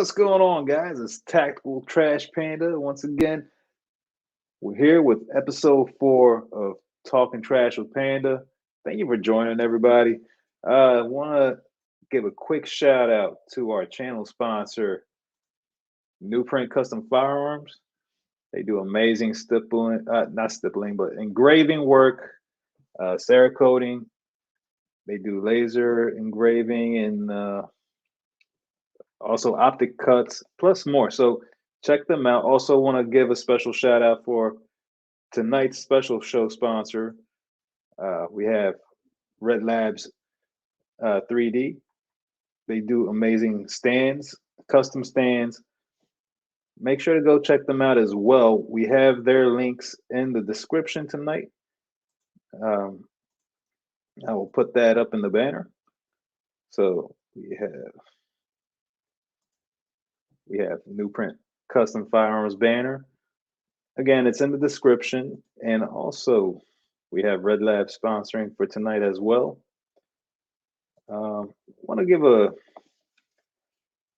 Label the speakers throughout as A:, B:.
A: What's going on, guys? It's Tactical Trash Panda. Once again, we're here with episode 4 of Talking Trash with Panda. Thank you for joining, everybody. I want to give a quick shout out to our channel sponsor, Newprint Custom Firearms. They do amazing stippling, not stippling, but engraving work, cerakoting. They do laser engraving and also optic cuts, plus more. So check them out. Also want to give a special shout out for tonight's special show sponsor. We have Red Labs 3D. They do amazing stands, custom stands. Make sure to go check them out as well. We have their links in the description tonight. I will put that up in the banner. So we have Newprint Custom Firearms banner. Again, it's in the description. And also, we have Red Lab sponsoring for tonight as well. Want to give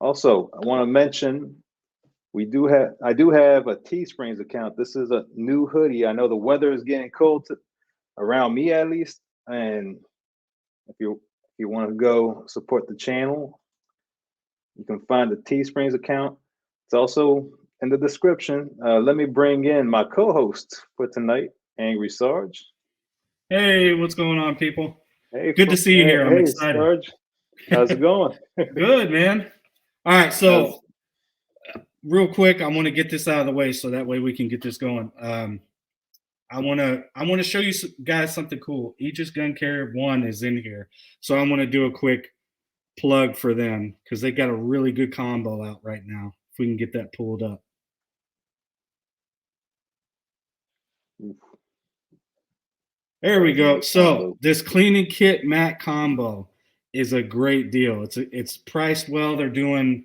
A: also, I want to mention I do have a Teesprings account. This is a new hoodie. I know the weather is getting cold around me at least. And if you want to go support the channel, you can find the Teesprings account. It's also in the description. Let me bring in my co-host for tonight, Angry Sarge.
B: Hey, what's going on, people?
A: Hey,
B: good to see you here. I'm excited.
A: Sarge. How's it going?
B: Good, man. All right, so real quick, I want to get this out of the way so that way we can get this going. I want to show you guys something cool. Aegis Gun Carrier 1 is in here, so I'm going to do a quick plug for them because they got a really good combo out right now. If we can get that pulled up. There we go. So this cleaning kit mat combo is a great deal. It's priced well. They're doing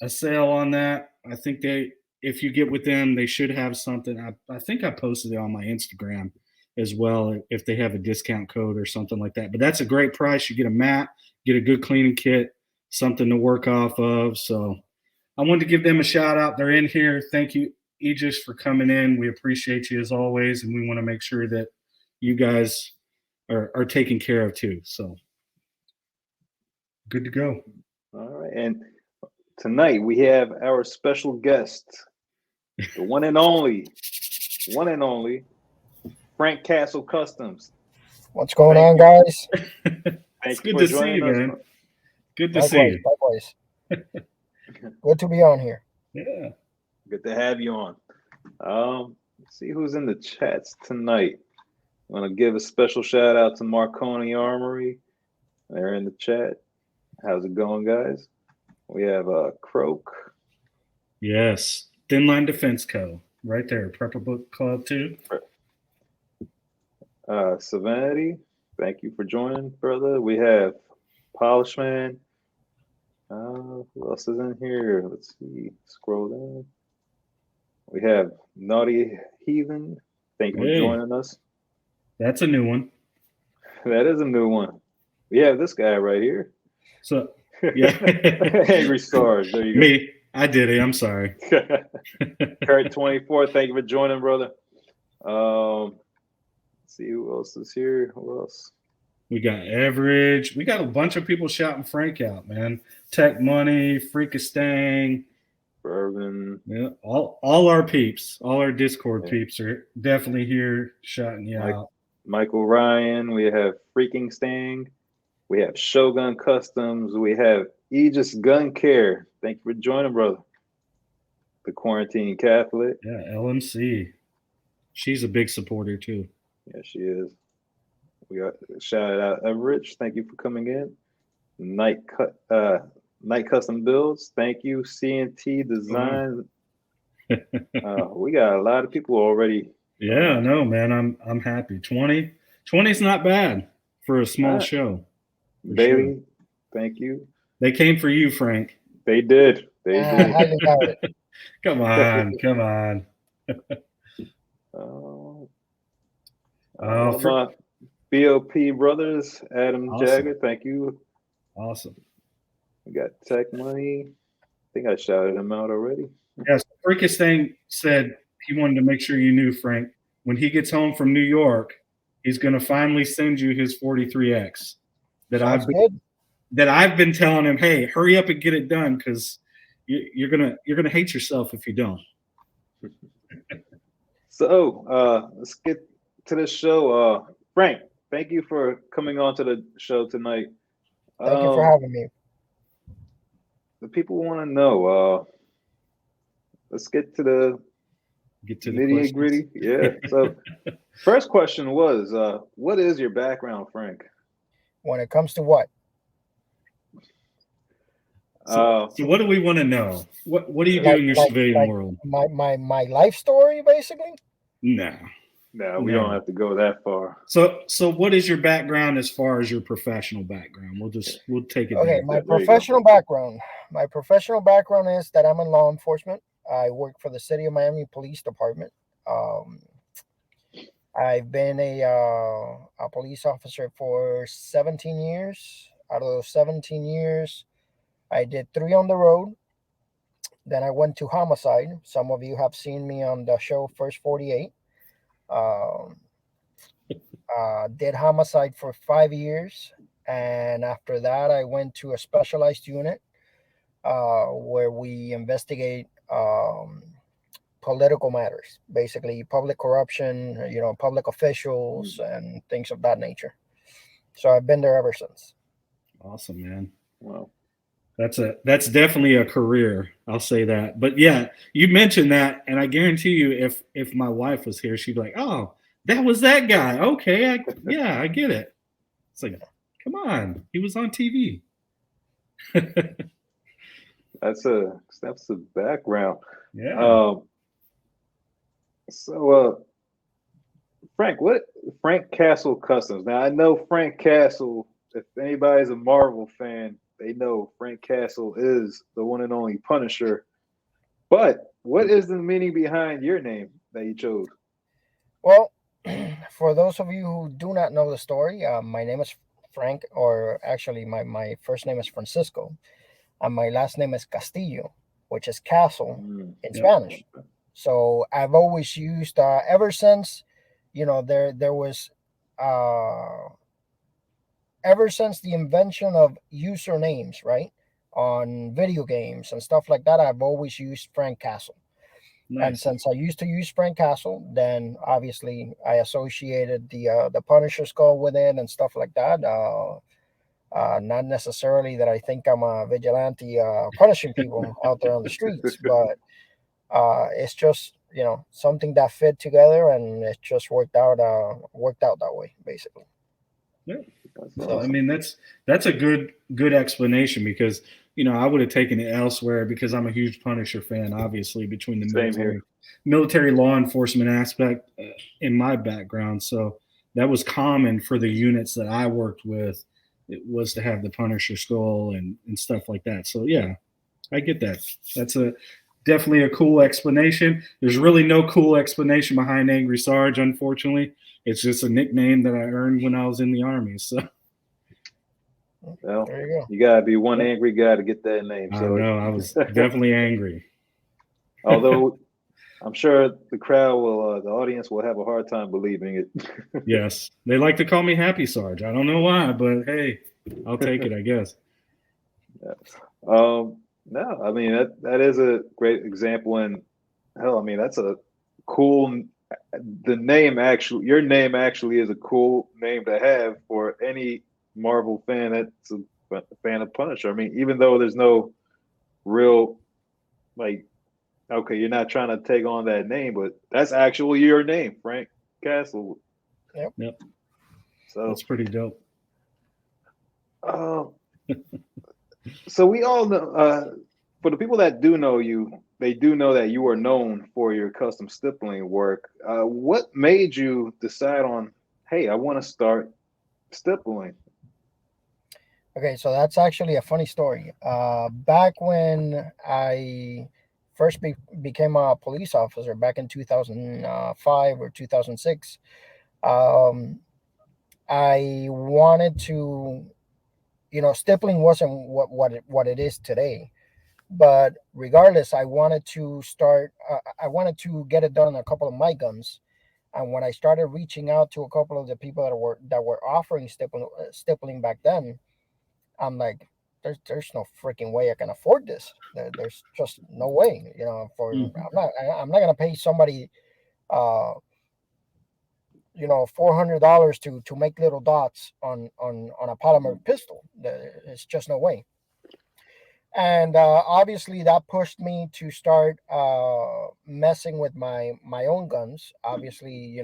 B: a sale on that. I think if you get with them, they should have something. I think I posted it on my Instagram as well if they have a discount code or something like that. But that's a great price. You get a mat, get a good cleaning kit, something to work off of. So I wanted to give them a shout out. They're in here. Thank you, Aegis, for coming in. We appreciate you as always, and we want to make sure that you guys are taken care of too. So good to go.
A: All right. And tonight we have our special guest, the one and only, Frank Castle Customs.
C: What's going on, guys?
B: It's good to see you, man. Good to see you.
C: Likewise. Good to be on here.
B: Yeah.
A: Good to have you on. Let's see who's in the chats tonight. I want to give a special shout out to Marconi Armory. They're in the chat. How's it going, guys? We have Croak.
B: Yes. Thin Line Defense Co. Right there. Prepper Book Club too.
A: Savanity. Thank you for joining, brother. We have Polishman. Who else is in here? Let's see. Scroll down. We have Naughty Heathen. Thank you for joining us.
B: That's a new one.
A: That is a new one. We have this guy right here.
B: So, yeah.
A: Angry Sarge. There you go.
B: Me. I did it. I'm sorry.
A: Kurt 24. Thank you for joining, brother. Let's see who else is here. Who else?
B: We got Average. We got a bunch of people shouting Frank out, man. Tech Money, Freakastang,
A: Bourbon.
B: Yeah, all our peeps, all our Discord peeps are definitely here shouting you out.
A: Michael Ryan. We have Freaking Stang. We have Shogun Customs. We have Aegis Gun Care. Thank you for joining, brother. The Quarantine Catholic.
B: Yeah, LMC. She's a big supporter too.
A: Yeah, she is. We got shout out Everidge. Thank you for coming in. Night Custom Builds. Thank you. CNT Design. We got a lot of people already.
B: Yeah, no, man. I'm happy. 20 is not bad for a small show.
A: Bailey, sure. Thank you.
B: They came for you, Frank.
A: They did. They did.
B: Come on.
A: My BOP brothers, Adam Jagger, thank you.
B: Awesome.
A: We got Tech Money. think I shouted him out already.
B: Yes, Freakish Thing said he wanted to make sure you knew, Frank, when he gets home from New York, he's going to finally send you his 43X
C: Sounds good.
B: that I've been telling him, hey, hurry up and get it done because you're gonna hate yourself if you don't.
A: So let's get to the show. Frank, thank you for coming on to the show tonight.
C: Thank you for having me.
A: The people want to know. Let's get to the nitty and gritty. Yeah. So first question was, what is your background, Frank?
C: When it comes to what?
B: So what do we want to know? What do you do in your civilian world?
C: My life story, basically?
B: No,
A: we don't have to go that far.
B: So what is your background as far as your professional background? We'll take it.
C: Okay,
B: there.
C: my professional background. My professional background is that I'm in law enforcement. I work for the City of Miami Police Department. I've been a police officer for 17 years. Out of those 17 years, I did 3 on the road. Then I went to homicide. Some of you have seen me on the show First 48. Did homicide for 5 years. And after that, I went to a specialized unit where we investigate political matters, basically public corruption, public officials and things of that nature. So I've been there ever since.
B: Awesome, man.
A: Wow.
B: That's definitely a career. I'll say that. But yeah, you mentioned that, and I guarantee you, if my wife was here, she'd be like, "Oh, that was that guy." Okay, I get it. It's like, come on, he was on TV.
A: That's a background.
B: Yeah.
A: So, Frank Castle Customs? Now I know Frank Castle. If anybody's a Marvel fan, they know Frank Castle is the one and only Punisher. But what is the meaning behind your name that you chose?
C: Well, for those of you who do not know the story, my name is Frank, or actually my first name is Francisco, and my last name is Castillo, which is castle in Spanish. So I've always used ever since, there was ever since the invention of usernames, right, on video games and stuff like that, I've always used Frank Castle. Nice. And since I used to use Frank Castle, then obviously I associated the Punisher skull with it and stuff like that. Not necessarily that I think I'm a vigilante punishing people out there on the streets, but it's just something that fit together, and it just worked out that way, basically.
B: Yeah. So I mean that's a good explanation, because I would have taken it elsewhere, because I'm a huge Punisher fan, obviously, between the military law enforcement aspect in my background. So that was common for the units that I worked with. It was to have the Punisher skull and stuff like that. So yeah, I get that. That's definitely a cool explanation. There's really no cool explanation behind Angry Sarge, unfortunately. It's just a nickname that I earned when I was in the Army. So,
A: well, you gotta be one angry guy to get that name. So
B: I know I was definitely angry.
A: Although I'm sure the crowd will, the audience will have a hard time believing it.
B: Yes, they like to call me Happy Sarge. I don't know why, but hey, I'll take it, I guess.
A: Yeah. No, I mean that is a great example, and hell, I mean that's a cool. The name actually, your name actually is a cool name to have for any Marvel fan that's a fan of Punisher. I mean, even though there's no real, like, okay, you're not trying to take on that name, but that's actually your name, Frank Castle.
B: Yep.
A: So
B: that's pretty dope.
A: So we all know, for the people that do know you, they do know that you are known for your custom stippling work. What made you decide on, hey, I want to start stippling?
C: Okay, so that's actually a funny story. Back when I first became a police officer back in 2005 or 2006, I wanted to, stippling wasn't what it is today. But regardless, I wanted to get it done on a couple of my guns. And when I started reaching out to a couple of the people that were offering stippling back then, I'm like, there's no freaking way I can afford this. There's just no way,
B: Mhm.
C: I'm not gonna pay somebody, uh, $400 to make little dots on a polymer pistol. It's just no way. And obviously that pushed me to start messing with my own guns. Obviously,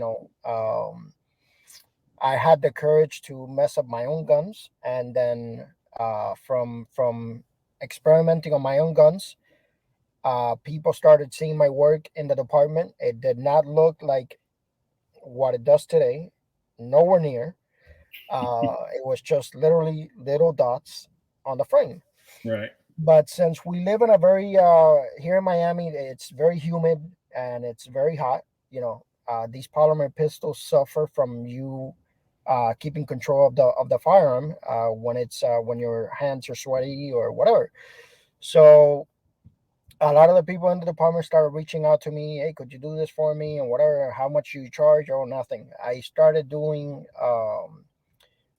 C: I had the courage to mess up my own guns, and then from experimenting on my own guns, people started seeing my work in the department. It did not look like what it does today, nowhere near. It was just literally little dots on the frame.
B: Right.
C: But since we live in a very here in Miami, it's very humid and it's very hot. These polymer pistols suffer from you keeping control of the firearm when your hands are sweaty or whatever. So a lot of the people in the department started reaching out to me. Hey, could you do this for me and whatever? How much you charge? Oh, nothing. I started doing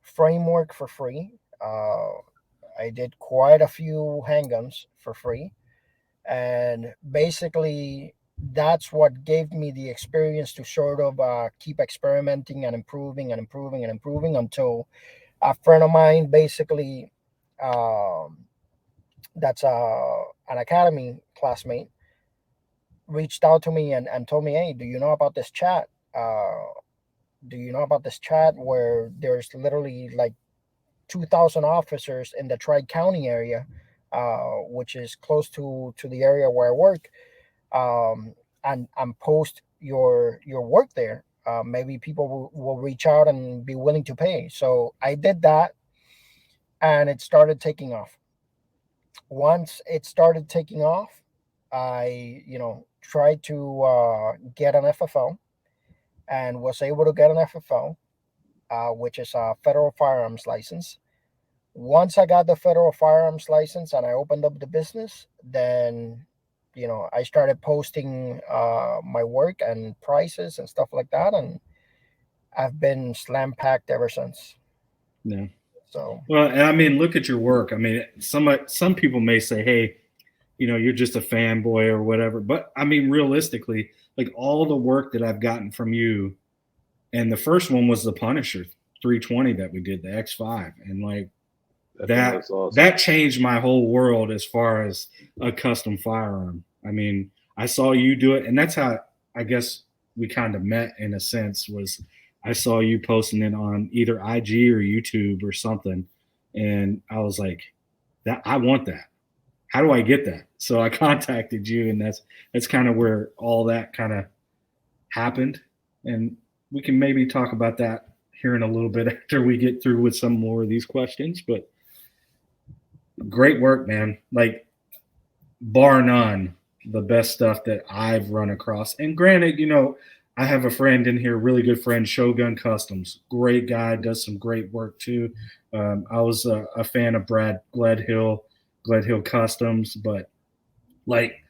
C: framework for free. I did quite a few handguns for free, and basically that's what gave me the experience to sort of keep experimenting and improving and improving and improving until a friend of mine, basically, um, that's an academy classmate, reached out to me and told me, hey, do you know about this chat? Do you know about this chat where there's literally like 2,000 officers in the Tri-County area, which is close to the area where I work, and post your work there. Maybe people will reach out and be willing to pay. So I did that, and it started taking off. Once it started taking off, I tried to get an FFL and was able to get an FFL, which is a federal firearms license. Once I got the federal firearms license and I opened up the business, then I started posting my work and prices and stuff like that, and I've been slam packed ever since.
B: Yeah.
C: So
B: Well, and I mean, look at your work. I mean, some people may say, "Hey, you're just a fanboy or whatever." But I mean, realistically, like all the work that I've gotten from you, and the first one was the Punisher 320 that we did, the X5, and like
A: That thing
B: that
A: looks awesome.
B: that changed my whole world as far as a custom firearm. I mean, I saw you do it, and that's how I guess we kind of met in a sense. Was I saw you posting it on either IG or YouTube or something, and I was like, that I want that. How do I get that? So I contacted you, and that's kind of where all that kind of happened, and we can maybe talk about that here in a little bit after we get through with some more of these questions. But great work, man. Like, bar none, the best stuff that I've run across. And granted, I have a friend in here, really good friend, Shogun Customs. Great guy, does some great work too. I was a fan of Brad Gledhill Customs, but like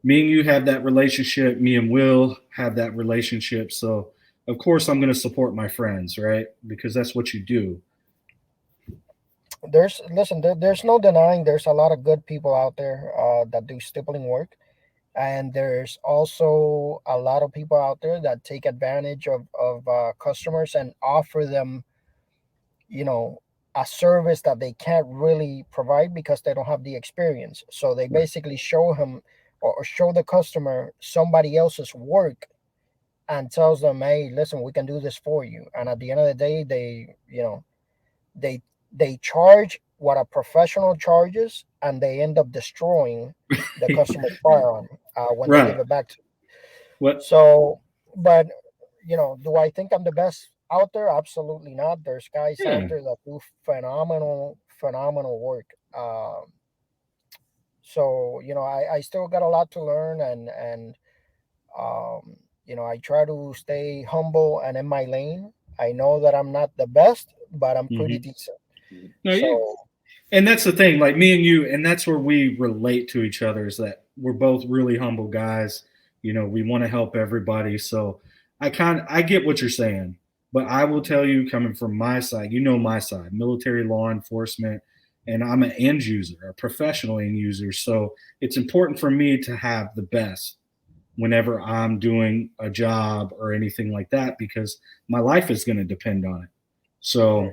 B: me and you have that relationship. Me and Will have that relationship. So of course I'm going to support my friends, right? Because that's what you do.
C: there's no denying there's a lot of good people out there that do stippling work, and there's also a lot of people out there that take advantage of customers and offer them, you know, a service that they can't really provide because they don't have the experience. So they
B: Right.
C: basically show him or show the customer somebody else's work and tells them, hey, listen, we can do this for you. And at the end of the day, they they charge what a professional charges, and they end up destroying the customer's firearm when they give
B: Right.
C: it back to.
B: What?
C: So, but do I think I'm the best out there? Absolutely not. There's guys out
B: Yeah.
C: there that do phenomenal work. So I still got a lot to learn, and I try to stay humble and in my lane. I know that I'm not the best, but I'm pretty
B: Mm-hmm.
C: decent.
B: No,
C: So.
B: And that's the thing, like me and you, and that's where we relate to each other, is that we're both really humble guys. We want to help everybody. So I get what you're saying, but I will tell you, coming from my side, my side, military law enforcement, and I'm an end user, a professional end user. So it's important for me to have the best whenever I'm doing a job or anything like that, because my life is going to depend on it. So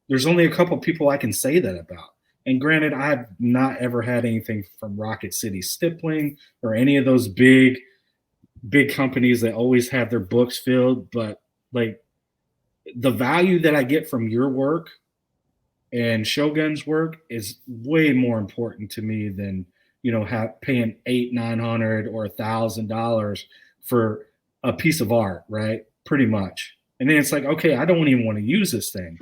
B: there's only a couple people I can say that about. And granted, I've not ever had anything from Rocket City Stippling or any of those big companies that always have their books filled. But like, the value that I get from your work and Shogun's work is way more important to me than paying $800, $900 or $1,000 for a piece of art, right? Pretty much. And then it's like, okay, I don't even want to use this thing.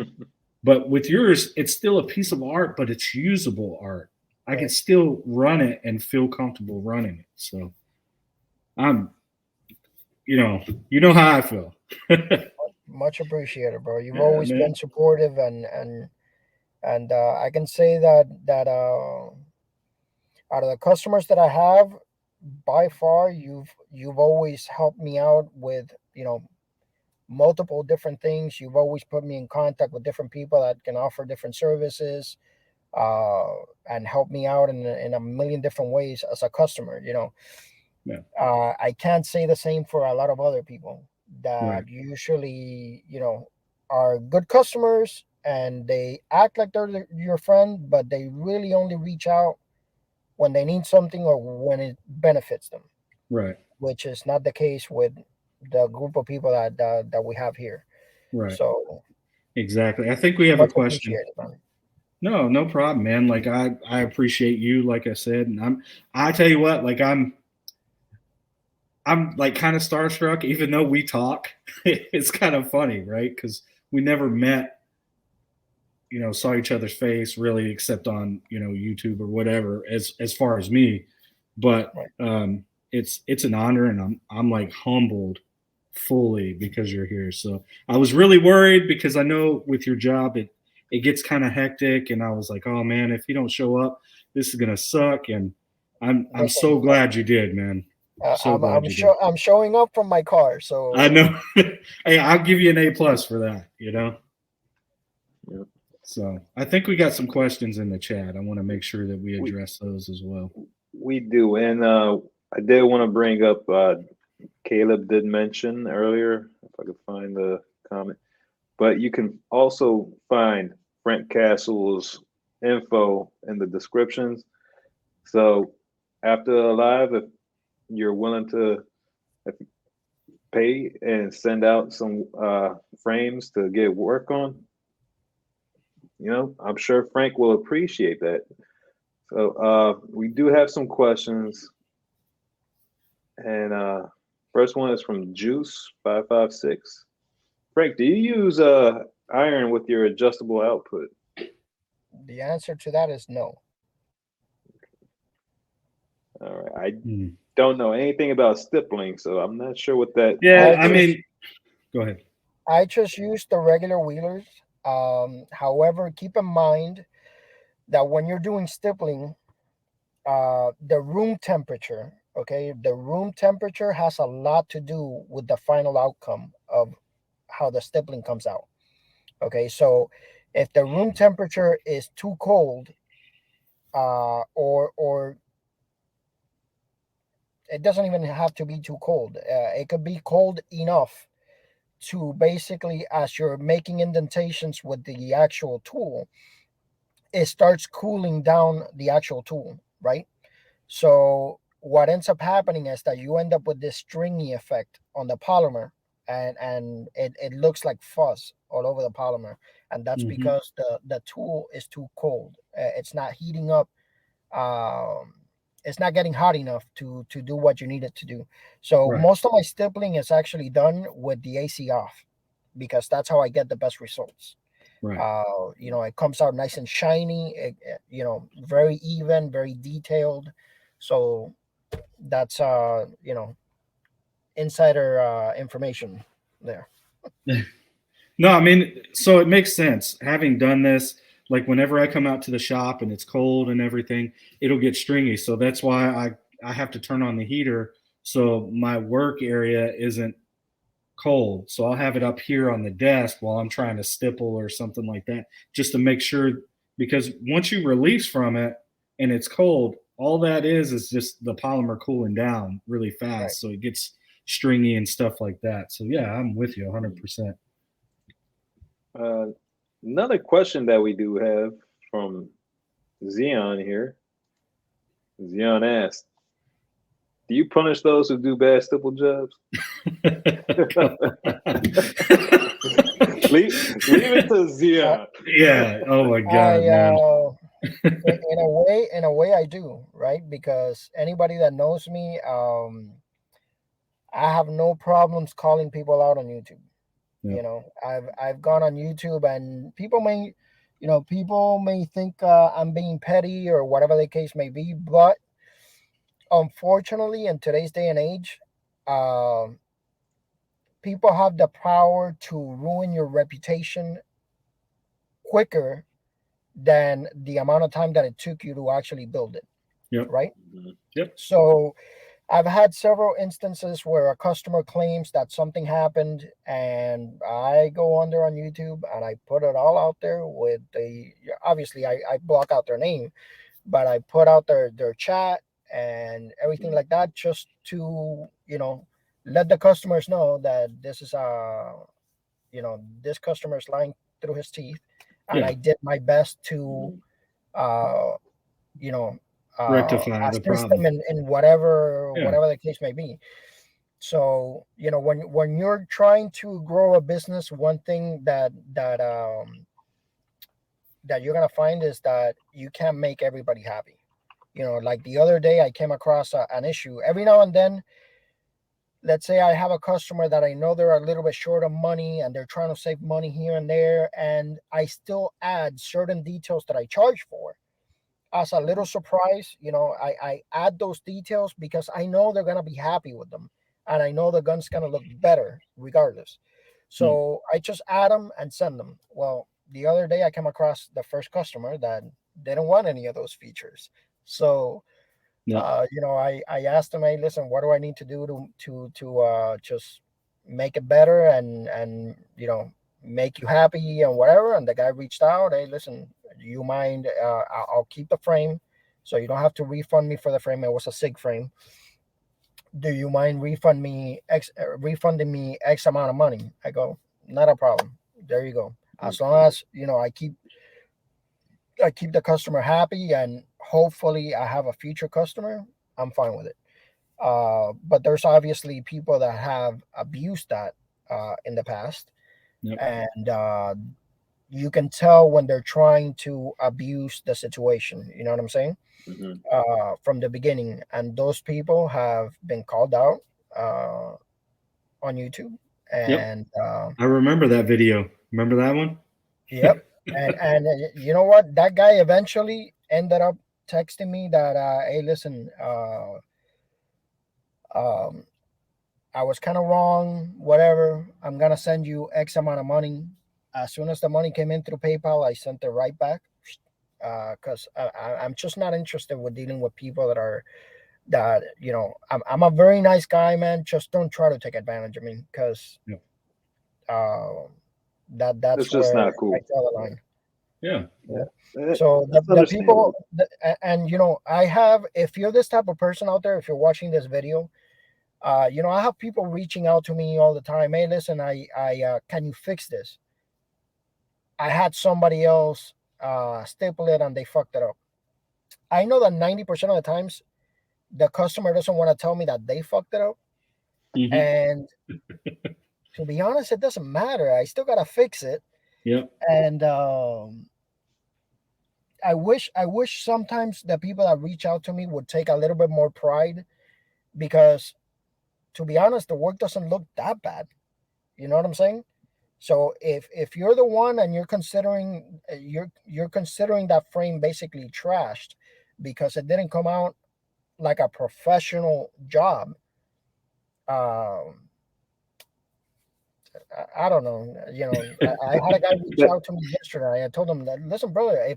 B: But with yours, it's still a piece of art, but it's usable art. I can still run it and feel comfortable running it. So I'm, you know how I feel.
C: Much appreciated, bro. You've always been supportive, and I can say that out of the customers that I have, by far, you've always helped me out with multiple different things. You've always put me in contact with different people that can offer different services, and help me out in a million different ways as a customer. I can't say the same for a lot of other people that usually are good customers, and they act like they're your friend, but they really only reach out when they need something or when it benefits them.
B: Right.
C: Which is not the case with the group of people that we have here.
B: Right.
C: So
B: exactly. I think we have a question.
C: Man.
B: No problem, man. Like I appreciate you, like I said, and I tell you what, like I'm like kind of starstruck, even though we talk. It's kind of funny, right? Because we never met, saw each other's face really, except on YouTube or whatever. As far as me, but it's an honor, and I'm like humbled fully because you're here. So I was really worried because I know with your job it gets kind of hectic, and I was like, oh man, if you don't show up, this is gonna suck. And I'm so glad you did, man.
C: I'm showing up from my car, so
B: I know. Hey, I'll give you an A+ for that.
A: Yep.
B: So I think we got some questions in the chat. I want to make sure that we address those as well.
A: We do, and I did want to bring up. Caleb did mention earlier, if I could find the comment, but you can also find Frank Castle's info in the descriptions. So after the live, if you're willing to pay and send out some frames to get work on, I'm sure Frank will appreciate that. So we do have some questions, and first one is from Juice556. Frank, do you use iron with your adjustable output?
C: The answer to that is no.
A: All right. I don't know anything about stippling, so I'm not sure what that.
B: Yeah, I mean, go ahead.
C: I just use the regular wheelers. However, keep in mind that when you're doing stippling, the room temperature, the room temperature has a lot to do with the final outcome of how the stippling comes out. Okay, so if the room temperature is too cold, or it doesn't even have to be too cold. It could be cold enough to basically, as you're making indentations with the actual tool, it starts cooling down the actual tool, right? So what ends up happening is that you end up with this stringy effect on the polymer, and it looks like fuzz all over the polymer, and that's because the tool is too cold. It's not heating up. It's not getting hot enough to do what you need it to do. So most of my stippling is actually done with the AC off, because that's how I get the best results. It comes out nice and shiny, very even, very detailed. So that's insider information there.
B: No, I mean, so it makes sense. Having done this, like whenever I come out to the shop and it's cold and everything, it'll get stringy. So that's why I have to turn on the heater so my work area isn't cold. So I'll have it up here on the desk while I'm trying to stipple or something like that, just to make sure, because once you release from it and it's cold, all that is just the polymer cooling down really fast.
C: Right.
B: So it gets stringy and stuff like that. So yeah, I'm with you 100%.
A: Another question that we do have from Zion here. Zion asked, "Do you punish those who do bad stipple jobs?" leave it to Zion.
B: Yeah. Oh my God, man.
C: In a way, I do, right? Because anybody that knows me, I have no problems calling people out on YouTube.
B: Yep.
C: You know, I've gone on YouTube, and people may think I'm being petty or whatever the case may be, but unfortunately, in today's day and age, um, people have the power to ruin your reputation quicker than the amount of time that it took you to actually build it.
B: Yep.
C: Right.
B: Yep.
C: So I've had several instances where a customer claims that something happened, and I go on there on YouTube and I put it all out there with obviously I block out their name, but I put out their chat and everything like that, just to, let the customers know that this is this customer is lying through his teeth, and
B: Yeah.
C: I did my best to uh you know
B: Rectify the
C: assist
B: problem.
C: them in whatever
B: Yeah.
C: the case may be. So when you're trying to grow a business, one thing that you're gonna find is that you can't make everybody happy. Like the other day, I came across an issue. Every now and then, let's say I have a customer that I know they're a little bit short of money and they're trying to save money here and there, and I still add certain details that I charge for as a little surprise. I add those details because I know they're gonna be happy with them, and I know the gun's gonna look better regardless. So I just add them and send them. Well, the other day I came across the first customer that didn't want any of those features. So I asked them, hey, listen, what do I need to do to just make it better and make you happy and whatever? And the guy reached out, hey, listen, do you mind? I'll keep the frame, so you don't have to refund me for the frame. It was a SIG frame. Do you mind refunding me X amount of money? I go, not a problem. There you go. As long as I keep the customer happy and hopefully I have a future customer, I'm fine with it. But there's obviously people that have abused that in the past.
B: Yep.
C: And you can tell when they're trying to abuse the situation. You know what I'm saying? From the beginning. And those people have been called out on YouTube. And
B: I remember that video. Remember that one?
C: Yep. And you know what? That guy eventually ended up texting me that, hey, listen, I was kind of wrong, whatever. I'm going to send you X amount of money. As soon as the money came in through PayPal, I sent it right back. Because I'm just not interested with dealing with people I'm a very nice guy, man. Just don't try to take advantage of me, because that's
A: just
C: where
A: not cool.
C: I draw the line.
B: Yeah.
C: So the people, and I have, if you're this type of person out there, if you're watching this video, I have people reaching out to me all the time. Hey, listen, I can you fix this? I had somebody else staple it and they fucked it up. I know that 90% of the times the customer doesn't want to tell me that they fucked it up. And to be honest, it doesn't matter. I still gotta fix it.
B: Yep.
C: And I wish sometimes the people that reach out to me would take a little bit more pride, because to be honest, the work doesn't look that bad. You know what I'm saying? So if you're the one and you're considering that frame basically trashed because it didn't come out like a professional job, I don't know. I had a guy reach out to me yesterday. I told him that, listen, brother,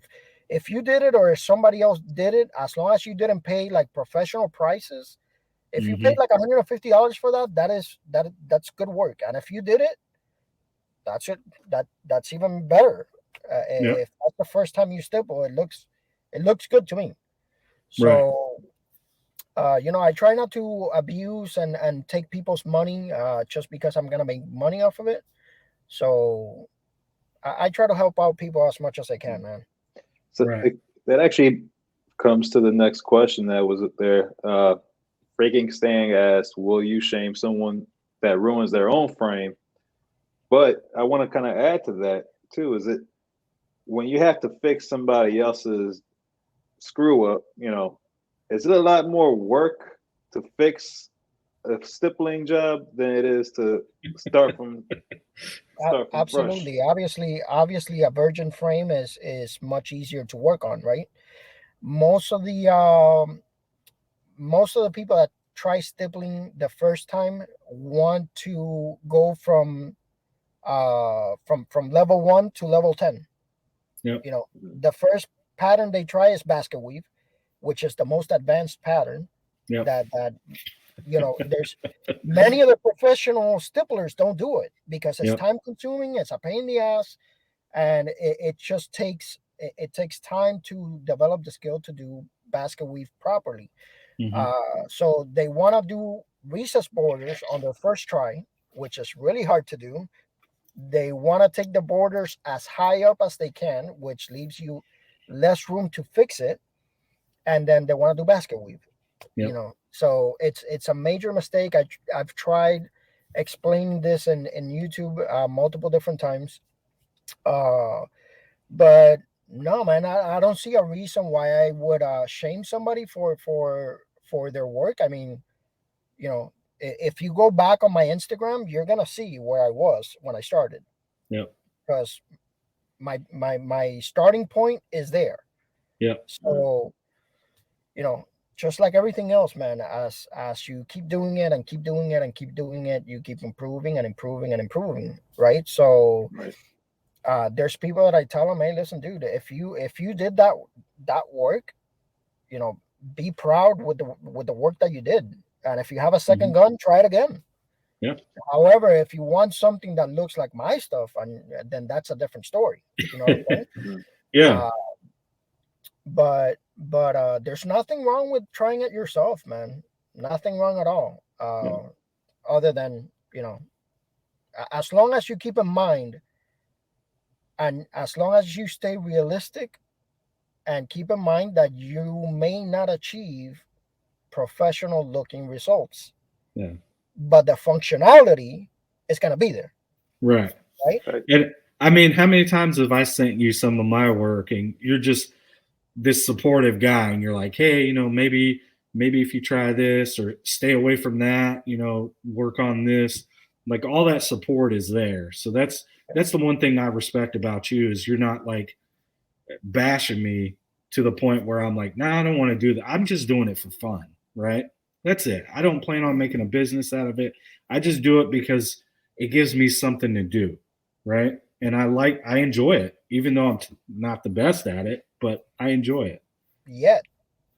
C: if you did it or if somebody else did it, as long as you didn't pay like professional prices, if you paid like $150 for that, that's good work. And if you did it, that's it. That's even better. If that's the first time you stipple, it looks good to me. So, I try not to abuse and take people's money just because I'm gonna make money off of it. So I try to help out people as much as I can, man.
A: So that actually comes to the next question that was there. Freaking Stang asked, "Will you shame someone that ruins their own frame?" But I want to kind of add to that too. Is it when you have to fix somebody else's screw up? Is it a lot more work to fix a stippling job than it is to start from
C: Absolutely.
A: fresh?
C: Obviously, a virgin frame is much easier to work on, right? Most of the people that try stippling the first time want to go from level 1 to level 10.
B: Yep.
C: The first pattern they try is basket weave, which is the most advanced pattern.
B: Yep.
C: That there's many of the professional stipplers don't do it because it's time consuming, it's a pain in the ass, and it just takes time to develop the skill to do basket weave properly. So they want to do recess borders on their first try, which is really hard to do. They want to take the borders as high up as they can, which leaves you less room to fix it, and then they want to do basket weave. So it's a major mistake. I've tried explaining this in YouTube multiple different times, but no, man, I don't see a reason why I would shame somebody for their work. I mean, if you go back on my Instagram, you're gonna see where I was when I started. Because my starting point is there. So, just like everything else, man, as you keep doing it and keep doing it and keep doing it, you keep improving and improving and improving, right? So there's people that I tell them, hey, listen, dude, if you did that work, be proud with the work that you did. And if you have a second gun, try it again. However, if you want something that looks like my stuff, and then that's a different story. You know what I'm saying? But there's nothing wrong with trying it yourself, man. Nothing wrong at all. Other than, as long as you keep in mind, and as long as you stay realistic, and keep in mind that you may not achieve professional looking results. But the functionality is going to be there.
B: Right. And I mean, how many times have I sent you some of my work and you're just this supportive guy and you're like, hey, maybe if you try this or stay away from that, work on this, like all that support is there. So that's the one thing I respect about you is you're not like bashing me to the point where I'm like, nah, I don't want to do that. I'm just doing it for fun. Right. That's it. I don't plan on making a business out of it. I just do it because it gives me something to do. Right. And I enjoy it, even though I'm not the best at it, but I enjoy it.
C: Yet,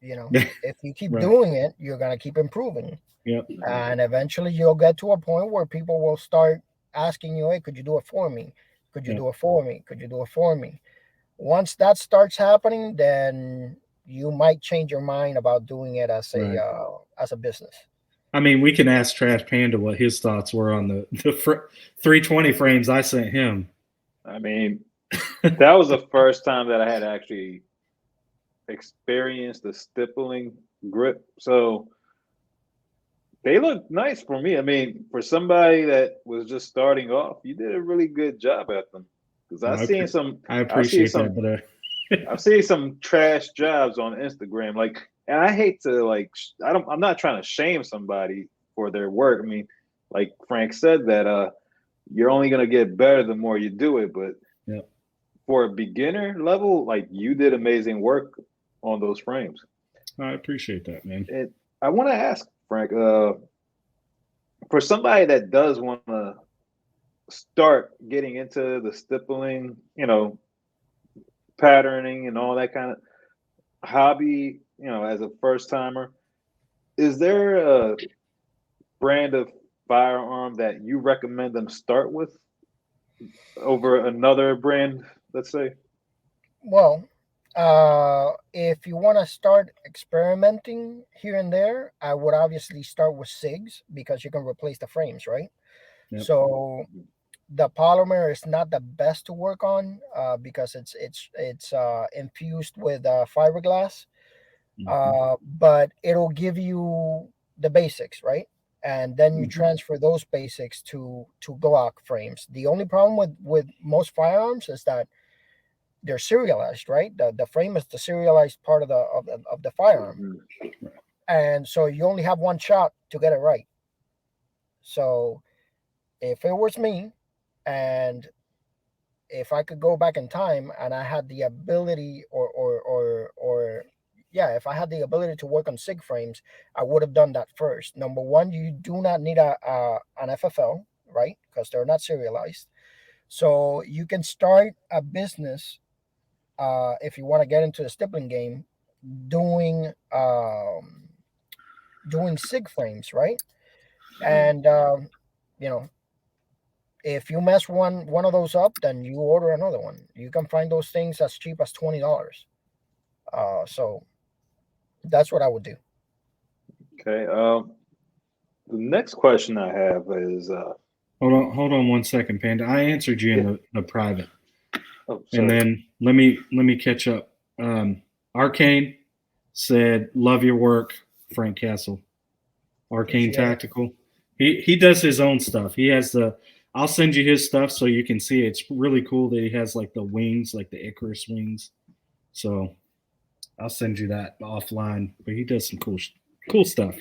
C: if you keep doing it, you're going to keep improving. And eventually you'll get to a point where people will start asking you, hey, could you do it for me? Could you do it for me? Could you do it for me? Once that starts happening, then you might change your mind about doing it as a business.
B: I mean, we can ask Trash Panda what his thoughts were on the 320 frames I sent him.
A: I mean, that was the first time that I had actually experienced the stippling grip. So they look nice for me. I mean, for somebody that was just starting off, you did a really good job at them. Because I've seen some trash jobs on Instagram. Like, and I hate to I'm not trying to shame somebody for their work. I mean, like Frank said that you're only gonna get better the more you do it. But for a beginner level, like you did amazing work on those frames.
B: I appreciate that, man.
A: And I want to ask Frank, for somebody that does want to start getting into the stippling, patterning and all that kind of hobby, as a first timer, is there a brand of firearm that you recommend them start with over another brand, let's say?
C: Well, if you want to start experimenting here and there, I would obviously start with SIGs because you can replace the frames, right?
B: Yep.
C: So the polymer is not the best to work on because it's infused with fiberglass, but it'll give you the basics, right? And then you transfer those basics to Glock frames. The only problem with most firearms is that they're serialized, right? The frame is the serialized part of the firearm, and so you only have one shot to get it right. So if it was me, and if I could go back in time and I had the ability, or yeah, if I had the ability to work on SIG frames, I would have done that first. Number one, you do not need an FFL, right? Because they're not serialized. So you can start a business if you want to get into the stippling game, doing doing SIG frames, right? And you know, if you mess one of those up, then you order another one. You can find those things as cheap as $20. So that's what I would do.
A: Okay. The next question I have is
B: hold on 1 second, Panda. I answered you in the private.
A: Oh,
B: and then let me catch up. Arcane said, "Love your work, Frank Castle." Arcane Tactical. He does his own stuff. He has the. I'll send you his stuff so you can see. It's really cool that he has like the wings, like the Icarus wings. So I'll send you that offline. But he does some cool stuff.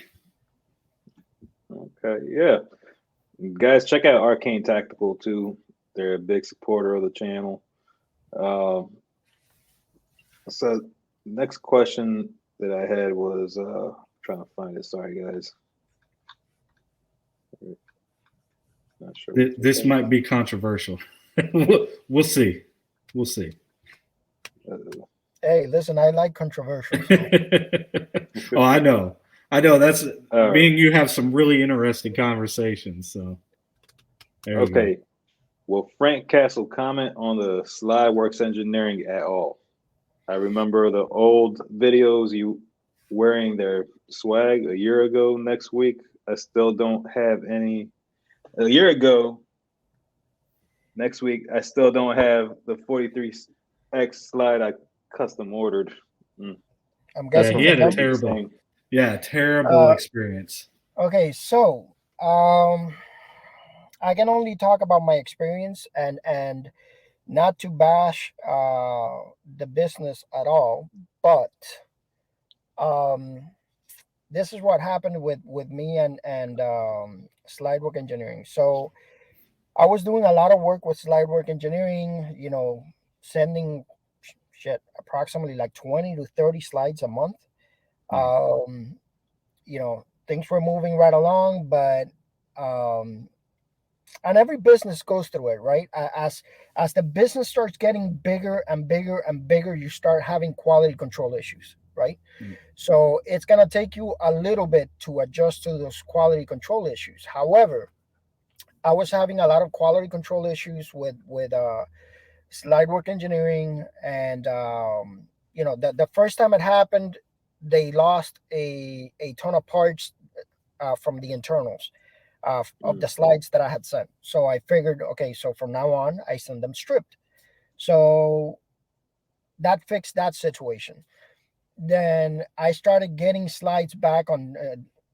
A: Okay, yeah, guys, check out Arcane Tactical too. They're a big supporter of the channel. So next question that I had was trying to find it. Sorry, guys.
B: Not sure. This might be controversial. We'll see. We'll see.
C: Hey, listen, I like controversial. So.
B: Oh, I know. That's being you have some really interesting conversations. So
A: okay. Will Frank Castle comment on the Slideworks engineering at all? I remember the old videos you wearing their swag a year ago next week. I still don't have any. A year ago, next week, I still don't have the 43X slide I custom ordered.
C: I'm guessing
B: he had a terrible experience.
C: Okay, so I can only talk about my experience and not to bash the business at all, but this is what happened with me and Slidework Engineering. So I was doing a lot of work with Slidework Engineering, sending approximately like 20 to 30 slides a month. Things were moving right along, but and every business goes through it, right? As the business starts getting bigger and bigger and bigger, you start having quality control issues, right? So it's gonna take you a little bit to adjust to those quality control issues. However, I was having a lot of quality control issues with Slidework Engineering, and the first time it happened, they lost a ton of parts from the internals of the slides that I had sent. So I figured, okay, so from now on, I send them stripped. So that fixed that situation. Then I started getting slides back on,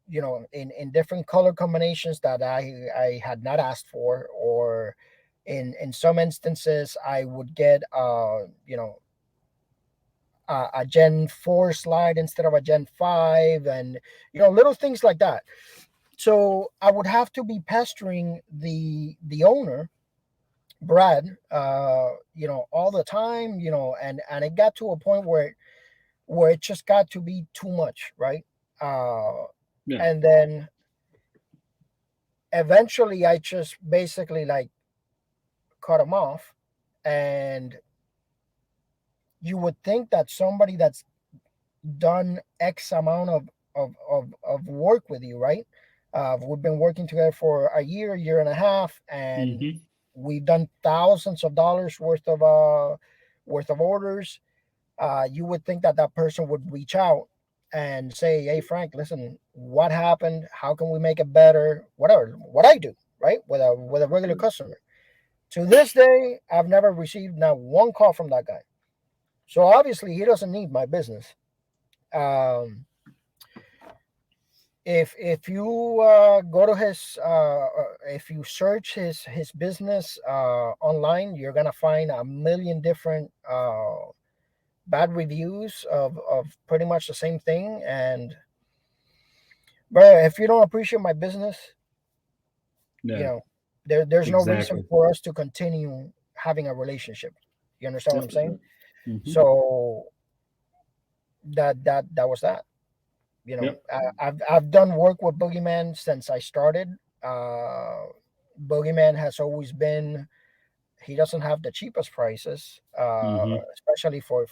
C: in different color combinations that I had not asked for, or in some instances I would get a Gen 4 slide instead of a Gen 5, and little things like that. So I would have to be pestering the owner, Brad, all the time, and it got to a point where it just got to be too much, right? And then eventually I just basically like cut them off, and you would think that somebody that's done X amount of work with you, right? We've been working together for a year and a half, and we've done thousands of dollars worth of orders. You would think that that person would reach out and say, "Hey, Frank, listen, what happened? How can we make it better? Whatever, what I do, right, with a regular customer." To this day, I've never received not one call from that guy. So obviously, he doesn't need my business. Um, if you go to his if you search his business online, you're gonna find a million different bad reviews of pretty much the same thing. And but if you don't appreciate my business, you know, there's no reason for us to continue having a relationship. You understand what I'm saying? So that was that. You know, I've done work with Boogeyman since I started. Boogeyman has always been. He doesn't have the cheapest prices, especially for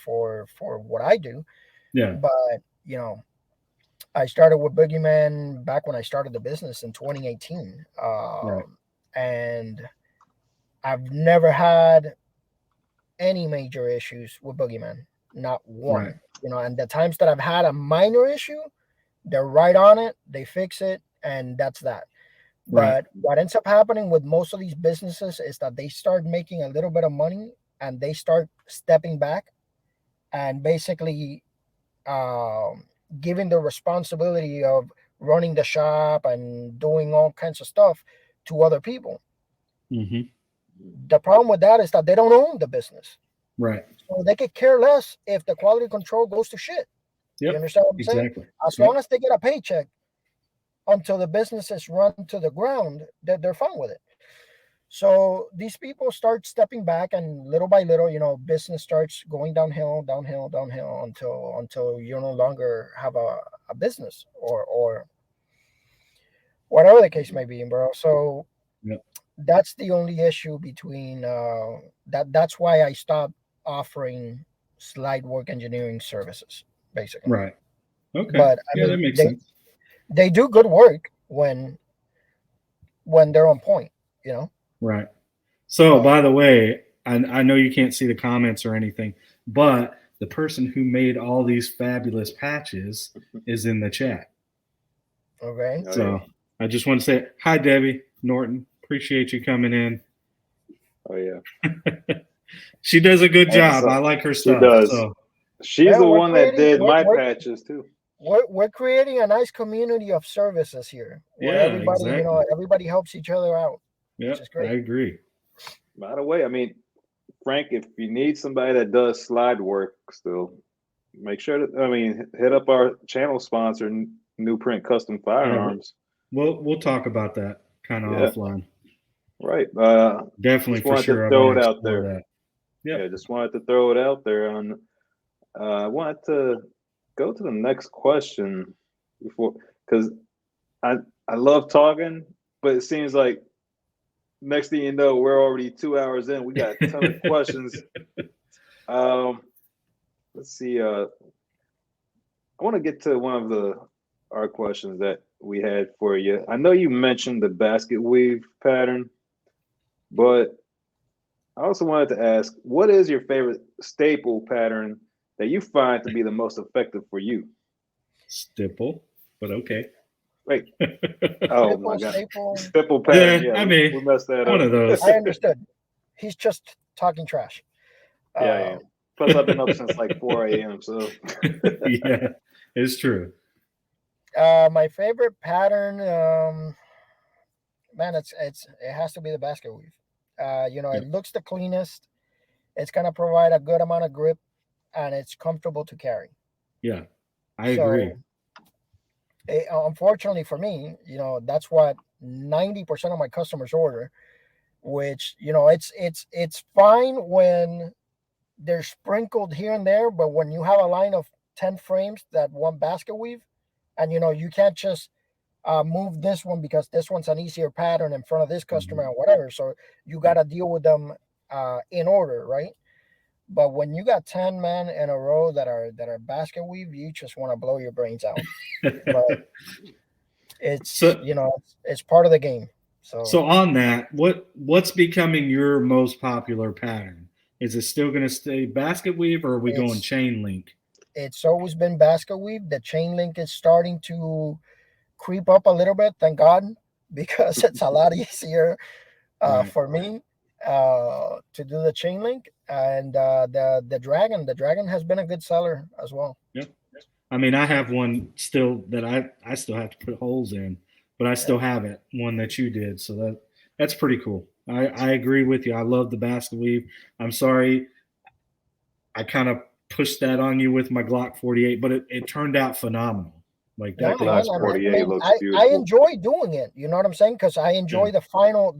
C: what I do.
B: Yeah.
C: But you know, I started with Boogeyman back when I started the business in 2018, and I've never had any major issues with Boogeyman, not one.
B: Right.
C: You know, and the times that I've had a minor issue, they're right on it, they fix it, and that's that. But what ends up happening with most of these businesses is that they start making a little bit of money and they start stepping back and basically giving the responsibility of running the shop and doing all kinds of stuff to other people. The problem with that is that they don't own the business.
B: Right.
C: So they could care less if the quality control goes to shit. You understand what I'm saying? As long as they get a paycheck until the business is run to the ground, they're fine with it. So these people start stepping back, and little by little, you know, business starts going downhill until you no longer have a business or whatever the case may be, bro. So that's the only issue between that's why I stopped offering slide work engineering services, basically.
B: Right. Okay.
C: But I mean,
B: that makes sense.
C: They do good work when they're on point, you know.
B: Right. So, by the way, I know you can't see the comments or anything, but the person who made all these fabulous patches is in the chat.
C: Okay.
B: So I just want to say hi, Debbie Norton. Appreciate you coming in.
A: Oh yeah.
B: She does a good job. I like her stuff.
A: She does.
B: So.
A: She's the one that did my patches too.
C: We're creating a nice community of services here where everybody, you know, everybody helps each other out.
B: Yeah, I agree.
A: By the way, I mean, Frank, if you need somebody that does slide work still, make sure that hit up our channel sponsor, New Print Custom Firearms.
B: We'll talk about that kind of offline.
A: Right.
B: Definitely for sure.
A: To throw it out there.
B: Yeah,
A: just wanted to throw it out there. On I wanted to go to the next question before, because I love talking, but it seems like next thing you know, we're already 2 hours in. We got a ton of questions. Let's see. I want to get to one of our questions that we had for you. I know you mentioned the basket weave pattern, but I also wanted to ask, what is your favorite staple pattern that you find to be the most effective for you?
B: Stipple, but okay.
A: Wait. Oh my God. Stipple pattern.
B: Yeah,
A: we messed that up.
B: One of those.
C: I understood. He's just talking trash.
A: Yeah. Plus, I've been up since like 4 a.m. So
B: yeah, it's true.
C: My favorite pattern, man, it has to be the basket weave. It looks the cleanest. It's gonna provide a good amount of grip, and it's comfortable to carry.
B: Yeah, I agree.
C: Unfortunately for me, that's what 90% of my customers order, which it's fine when they're sprinkled here and there, but when you have a line of 10 frames that want basket weave, and you can't just move this one because this one's an easier pattern in front of this customer
B: Mhm.
C: and whatever. So you got to deal with them in order, right? But when you got 10 men in a row that are basket weave, you just want to blow your brains out. But it's,
B: So,
C: it's part of the game. So
B: so on that, what's becoming your most popular pattern? Is it still going to stay basket weave, or are we going
C: it's
B: chain link?
C: it's always been basket weave. The chain link is starting to creep up a little bit, thank God, because it's a lot easier
B: Right.
C: for me to do the chain link. And the dragon has been a good seller as well.
B: Yeah. I mean, I have one still that I still have to put holes in, but I
C: Yeah.
B: still have it, one that you did. So that's pretty cool. I agree with you. I love the basket weave. I'm sorry I kind of pushed that on you with my Glock 48, but it turned out phenomenal. Like
C: No,
A: That
B: that thing
C: man.
A: Glock
B: is
C: I
B: perfect.
A: 48
C: mean,
A: looks
C: I
A: beautiful.
C: enjoy doing it. You know what I'm saying? Because I
B: Yeah.
C: enjoy the final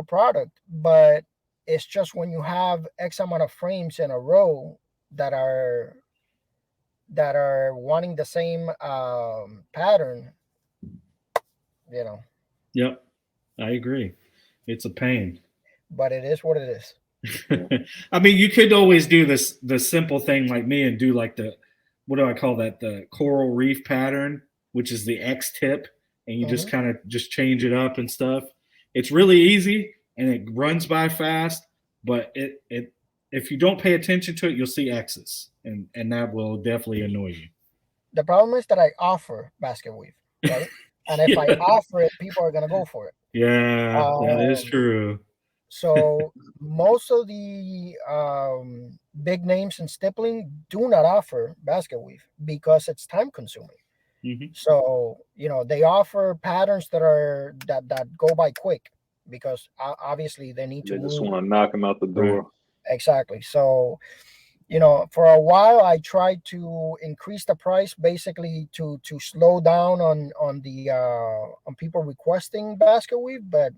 C: product. But it's just when you have X amount of frames in a row that are wanting the same pattern, you know.
B: Yep. I agree. It's a pain.
C: But it is what it is.
A: Yeah.
B: I mean, you could always do the simple thing like me and do like the, what do I call that? The coral reef pattern, which is the X tip, and you just
C: Hmm.
B: kind of just change it up and stuff. It's really easy and it runs by fast, but it if you don't pay attention to it, you'll see X's, and that will definitely annoy
C: The problem is that I offer basket weave,
B: you.
C: right? And if I
B: Yeah.
C: offer it, people are gonna go for it.
B: Yeah, that is
C: Um,
B: true.
C: so most of the big names in stippling do not offer basket weave because it's time consuming.
B: Hmm.
C: So they offer patterns that go by quick because obviously they need to
A: They just
C: move.
A: want to knock him out the
B: Right.
A: door.
C: Exactly. So for a while I tried to increase the price basically to slow down on people requesting basket weave, but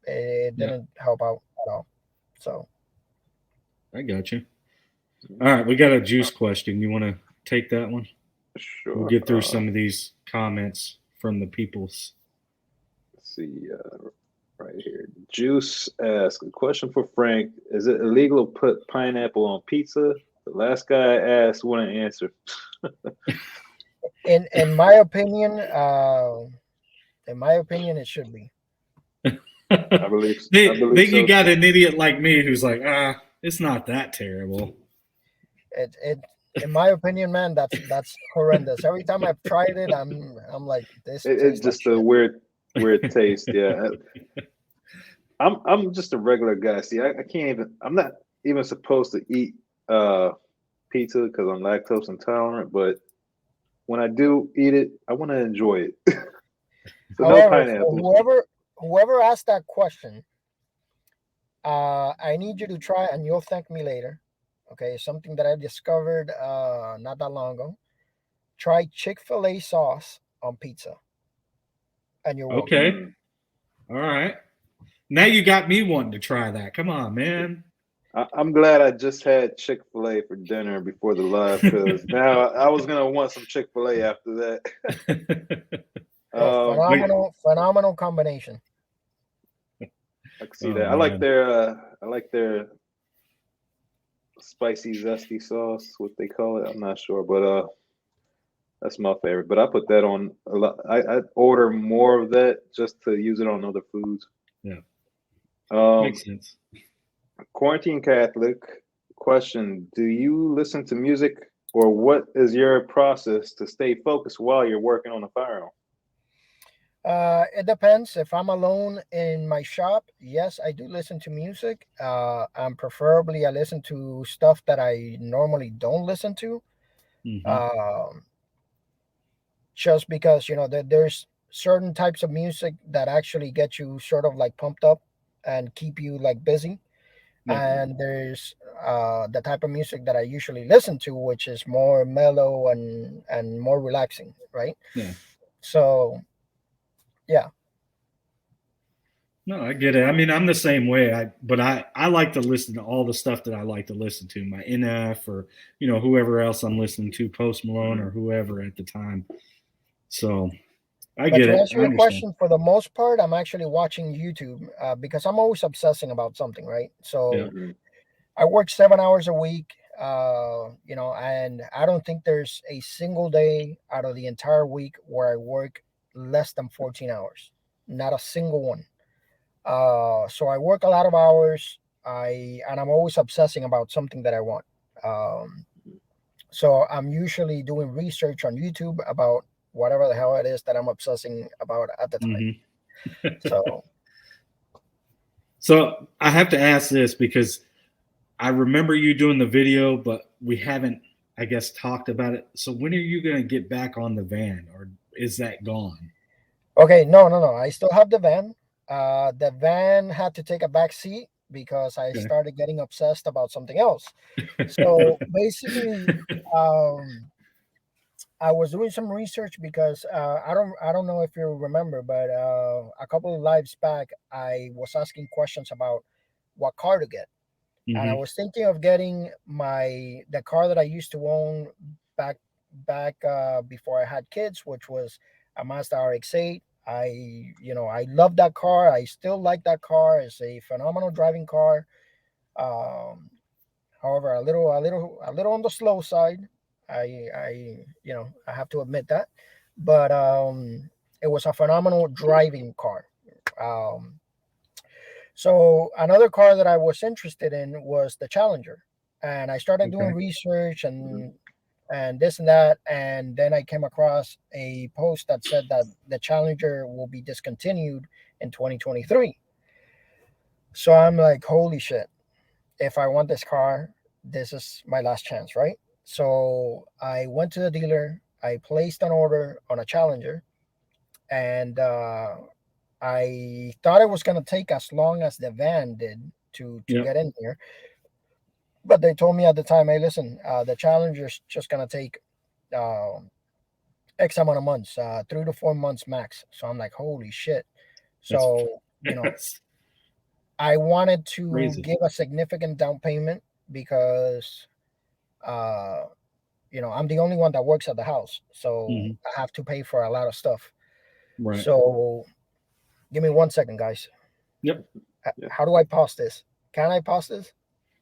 C: it
B: Yeah,
C: didn't help out at all. So
B: I got you. All right, we got a juice question. You want to take that one? We'll
A: Sure.
B: get through some of these comments from the peoples.
A: Let's see. Right here. Juice asks a question for Frank. Is it illegal to put pineapple on pizza? The last guy I asked wouldn't answer.
C: in my opinion, it should be.
A: I believe I
B: then
A: believe
B: you
A: so
B: got
A: too.
B: an idiot like me who's like, it's not that terrible.
C: It in my opinion, man, that's horrendous. Every time I've tried it, I'm like, this
A: It's
C: tastes like
A: just a
C: shit.
A: weird taste. Yeah, I'm just a regular guy. See, I can't even. I'm not even supposed to eat pizza because I'm lactose intolerant. But when I do eat it, I want to enjoy it. So no
C: However, for
A: pineapple.
C: whoever asked that question, I need you to try, and you'll thank me later. Okay, something that I discovered not that long ago. Try Chick-fil-A sauce on pizza, and you're welcome.
B: Okay,
A: Mm.
B: all right. Now you got me wanting to try that. Come on, man.
A: I'm glad I just had Chick-fil-A for dinner before the live because now I was gonna want some Chick-fil-A after that.
C: Oh,
B: Wait,
C: phenomenal combination.
A: I can see
B: oh
A: that.
B: man.
A: I like their spicy zesty sauce, what they call it. I'm not sure, but that's my favorite. But I put that on a lot. I order more of that just to use it on other foods.
B: Yeah,
A: Um,
B: makes sense.
A: Quarantine Catholic question: do you listen to music, or what is your process to stay focused while you're working on a firearm?
C: It depends. If I'm alone in my shop, yes, I do listen to music. And preferably I listen to stuff that I normally don't listen to.
B: Hmm.
C: Um, just because there's certain types of music that actually get you sort of like pumped up and keep you like busy,
B: Yeah,
C: and there's the type of music that I usually listen to, which is more mellow and more relaxing, right?
B: yeah.
C: So yeah.
B: No, I get it. I mean, I'm the same way. But I like to listen to all the stuff that I like to listen to. My NF or whoever else I'm listening to, Post Malone or whoever at the time. So I
C: But
B: get
C: to
B: it.
C: answer
B: I
C: your
B: understand.
C: question, for the most part, I'm actually watching YouTube because I'm always obsessing about something, right?
B: Yeah.
C: So
A: Mhm.
C: I work 7 hours a week, and I don't think there's a single day out of the entire week where I work less than 14 hours. Not a single one. So I work a lot of hours. I'm always obsessing about something that I want. Um, so I'm usually doing research on YouTube about whatever the hell it is that I'm obsessing about at the time.
B: Hmm.
C: So
B: So I have to ask this because I remember you doing the video, but we haven't, I guess, talked about it. So when are you going to get back on the van, or is that gone?
C: okay, no. I still have the van. The van had to take a back seat because I
B: Okay.
C: started getting obsessed about something else. So basically, um, I was doing some research because I don't know if you remember, but a couple of lives back, I was asking questions about what car to get, and I
B: Hmm.
C: was thinking of getting the car that I used to own back before I had kids, which was a Mazda RX-8. I love that car. I still like that car. It's a phenomenal driving car. Um, However, a little on the slow side. I have to admit that, but it was a phenomenal driving car. Um, so another car that I was interested in was the Challenger, and I started doing
B: Okay.
C: research
A: Mhm.
C: and this and that, and then I came across a post that said that the Challenger will be discontinued in 2023. So I'm like, holy shit! If I want this car, this is my last chance, right? So I went to the dealer, I placed an order on a Challenger, and I thought it was going to take as long as the van did to
B: Yep.
C: get in here. But they told me at the time, hey, listen, the Challenger's just going to take uh, X amount of months, 3 to 4 months max. So I'm like, holy shit.
B: That's,
C: So,
B: that's
C: I wanted to
B: crazy.
C: give a significant down payment because uh, I'm the only one that works at the house, so
B: Hmm.
C: I have to pay for a lot of stuff.
B: Right.
C: So give me 1 second, guys.
B: Yep.
A: Yeah,
C: How do I pause this? Can I pause this?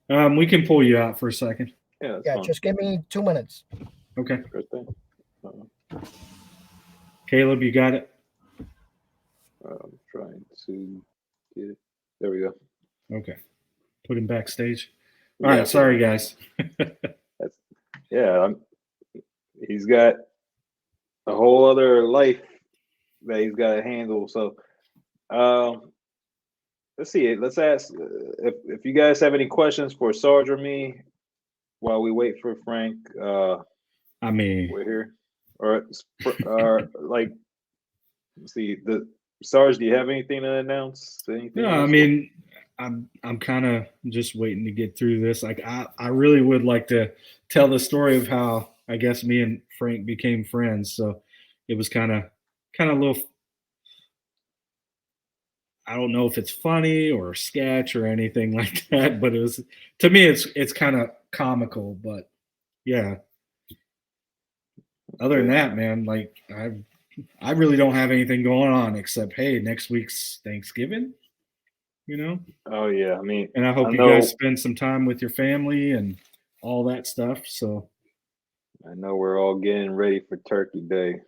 B: We can pull you out for a second.
A: yeah, that's
C: Yeah,
A: fine.
C: just give me 2 minutes.
B: Okay.
A: Sure thing.
B: Caleb, you got it?
A: I'm trying to get it. There we go.
B: Okay. Put him backstage. All
A: Yeah,
B: right. Sorry, guys.
A: that's yeah. He's got a whole other life that he's got to handle. So, um, let's see. Let's ask if you guys have any questions for Sarge or me while we wait for Frank.
B: I mean,
A: We're here. Or like, let's see. The Sarge, do you have anything to announce?
B: no,
A: Anything
B: I
A: else?
B: mean, I'm kind of just waiting to get through this. Like, I really would like to tell the story of how I guess me and Frank became friends. So it was kind of a little. I don't know if it's funny or a sketch or anything like that, but it was to me it's kind of comical. But yeah, other than
A: Okay.
B: that, man, like I really don't have anything going on except hey, next week's Thanksgiving, you know,
A: Oh yeah. I mean,
B: and I
A: I
B: hope you guys
A: know.
B: spend some time with your family and all that stuff. So
A: I know we're all getting ready for Turkey Day.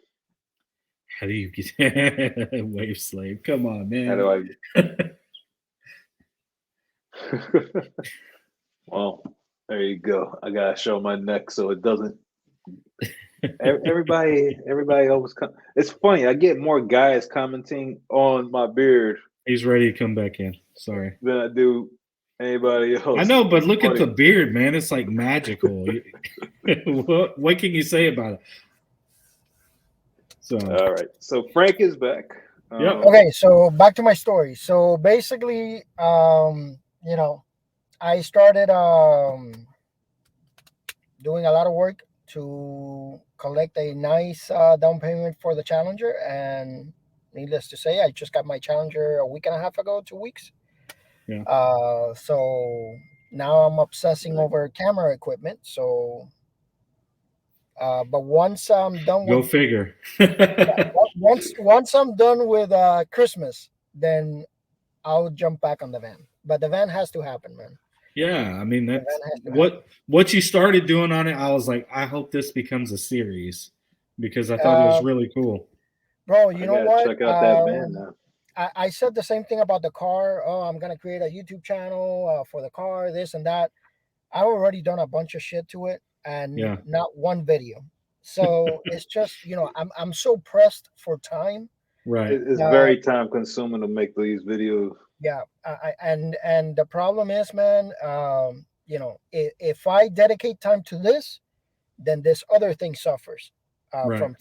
B: how do you get wave slave? Come on,
A: How
B: man.
A: do I? Well, there you go. I gotta show my neck so it doesn't. Everybody always come. It's funny. I get more guys commenting on my beard
B: He's ready to come back in. Sorry.
A: than I do anybody
B: I
A: else.
B: know, but
A: It's
B: look at
A: funny.
B: the beard, man. It's like magical. What can you say about it? So,
A: All right. So Frank is back.
B: yep.
C: Okay, so back to my story. So basically, I started doing a lot of work to collect a nice down payment for the Challenger, and needless to say, I just got my Challenger a week and a half ago, 2 weeks.
B: Yeah.
C: So now I'm obsessing
A: Right.
C: over camera equipment. So But once I'm done
B: Go
C: with
B: figure.
C: once I'm done with Christmas, then I'll jump back on the van. But the van has to happen, man.
B: Yeah, I mean
C: The
B: that's
C: van has to happen.
B: what you started doing on it. I was like, I hope this becomes a series because I thought it was
C: Uh,
B: really cool.
C: Bro,
A: I
C: you know
A: gotta
C: what?
A: check out that band now.
C: I said the same thing about the car. Oh, I'm gonna create a YouTube channel for the car, this and that. I've already done a bunch of shit to it, and
B: Yeah,
C: not one video. So it's just, I'm so pressed for time.
B: right,
A: It's
C: That
A: very time consuming to make these videos.
C: Yeah, and the problem is, man, if I dedicate time to this, then this other thing suffers
B: right,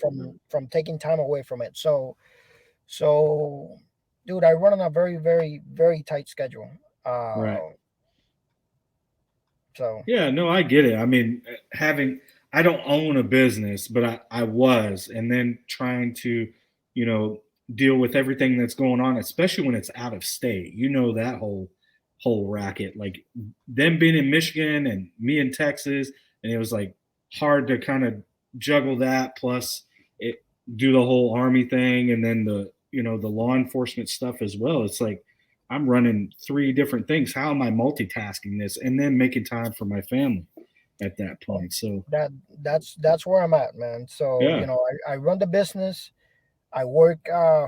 C: from taking time away from it. So, dude, I run on a very, very, very tight schedule.
B: right.
C: So
B: Yeah, no, I get it. I mean, I don't own a business, but I was, and then trying to, you know, deal with everything that's going on, especially when it's out of state. You know that whole racket. Like them being in Michigan and me in Texas, and it was like hard to kind of juggle that. Plus, it do the whole army thing, and then the law enforcement stuff as well. It's like I'm running three different things. How am I multitasking this and then making time for my family at that point? So
C: that that's where I'm at, man. So
B: yeah,
C: I run the business. I work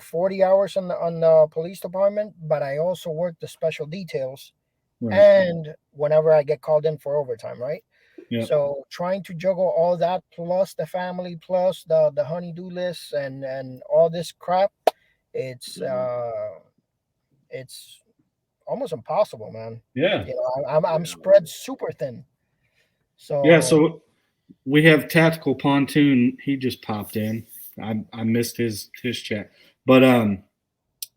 C: 40 hours on the police department, but I also work the special details
B: right,
C: and whenever I get called in for overtime, right?
B: yeah,
C: So trying to juggle all that plus the family plus the honey-do list and all this crap, it's
A: Mhm.
C: uh it's almost impossible, man.
B: yeah,
C: I'm
A: Yeah.
C: spread super thin.
B: yeah.
C: So
B: So we have tactical pontoon. He just popped in. I missed his chat, but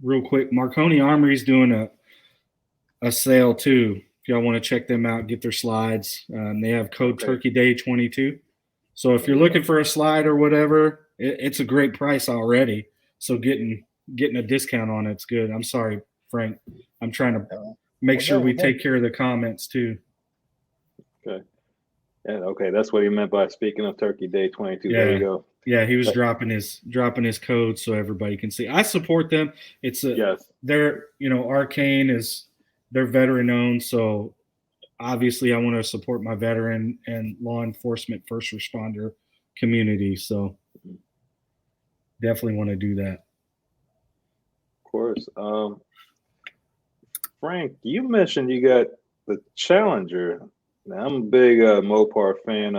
B: real quick, Marconi Armory's doing a sale too. If y'all want to check them out, get their slides. They have code
A: Okay.
B: Turkey Day 22. So if you're
A: Okay.
B: looking for a slide or whatever, it's a great price already. So getting a discount on it's good. I'm sorry, Frank. I'm trying to make
C: we're
B: sure
C: good. We're
B: we
C: good.
B: take care of the comments too.
A: Okay. And okay, that's what he meant by speaking of Turkey Day 22. There we
B: Yeah.
A: go.
B: Yeah, he was
A: That-
B: dropping his code so everybody can see. I support them. It's a
A: yes.
B: they're Arcane is they're veteran owned, so obviously I want to support my veteran and law enforcement first responder community. So definitely want to do that.
A: Of course. Frank, you mentioned you got the Challenger. Now, I'm a big Mopar fan.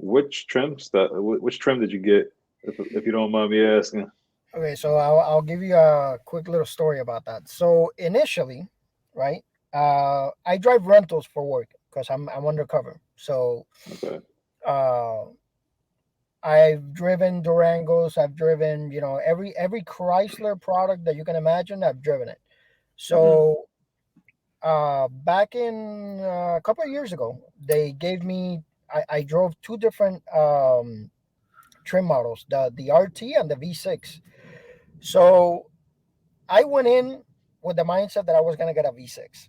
A: Which trim did you get, if you don't mind me asking?
C: Okay, so I'll give you a quick little story about that. So initially, right, I drive rentals for work because I'm undercover. So
A: Okay.
C: uh, I've driven Durangos. I've driven every Chrysler product that you can imagine. I've driven it.
A: Hmm.
C: So back in a couple of years ago, they gave me. I drove two different trim models, the RT and the V6. So I went in with the mindset that I was gonna get a V6.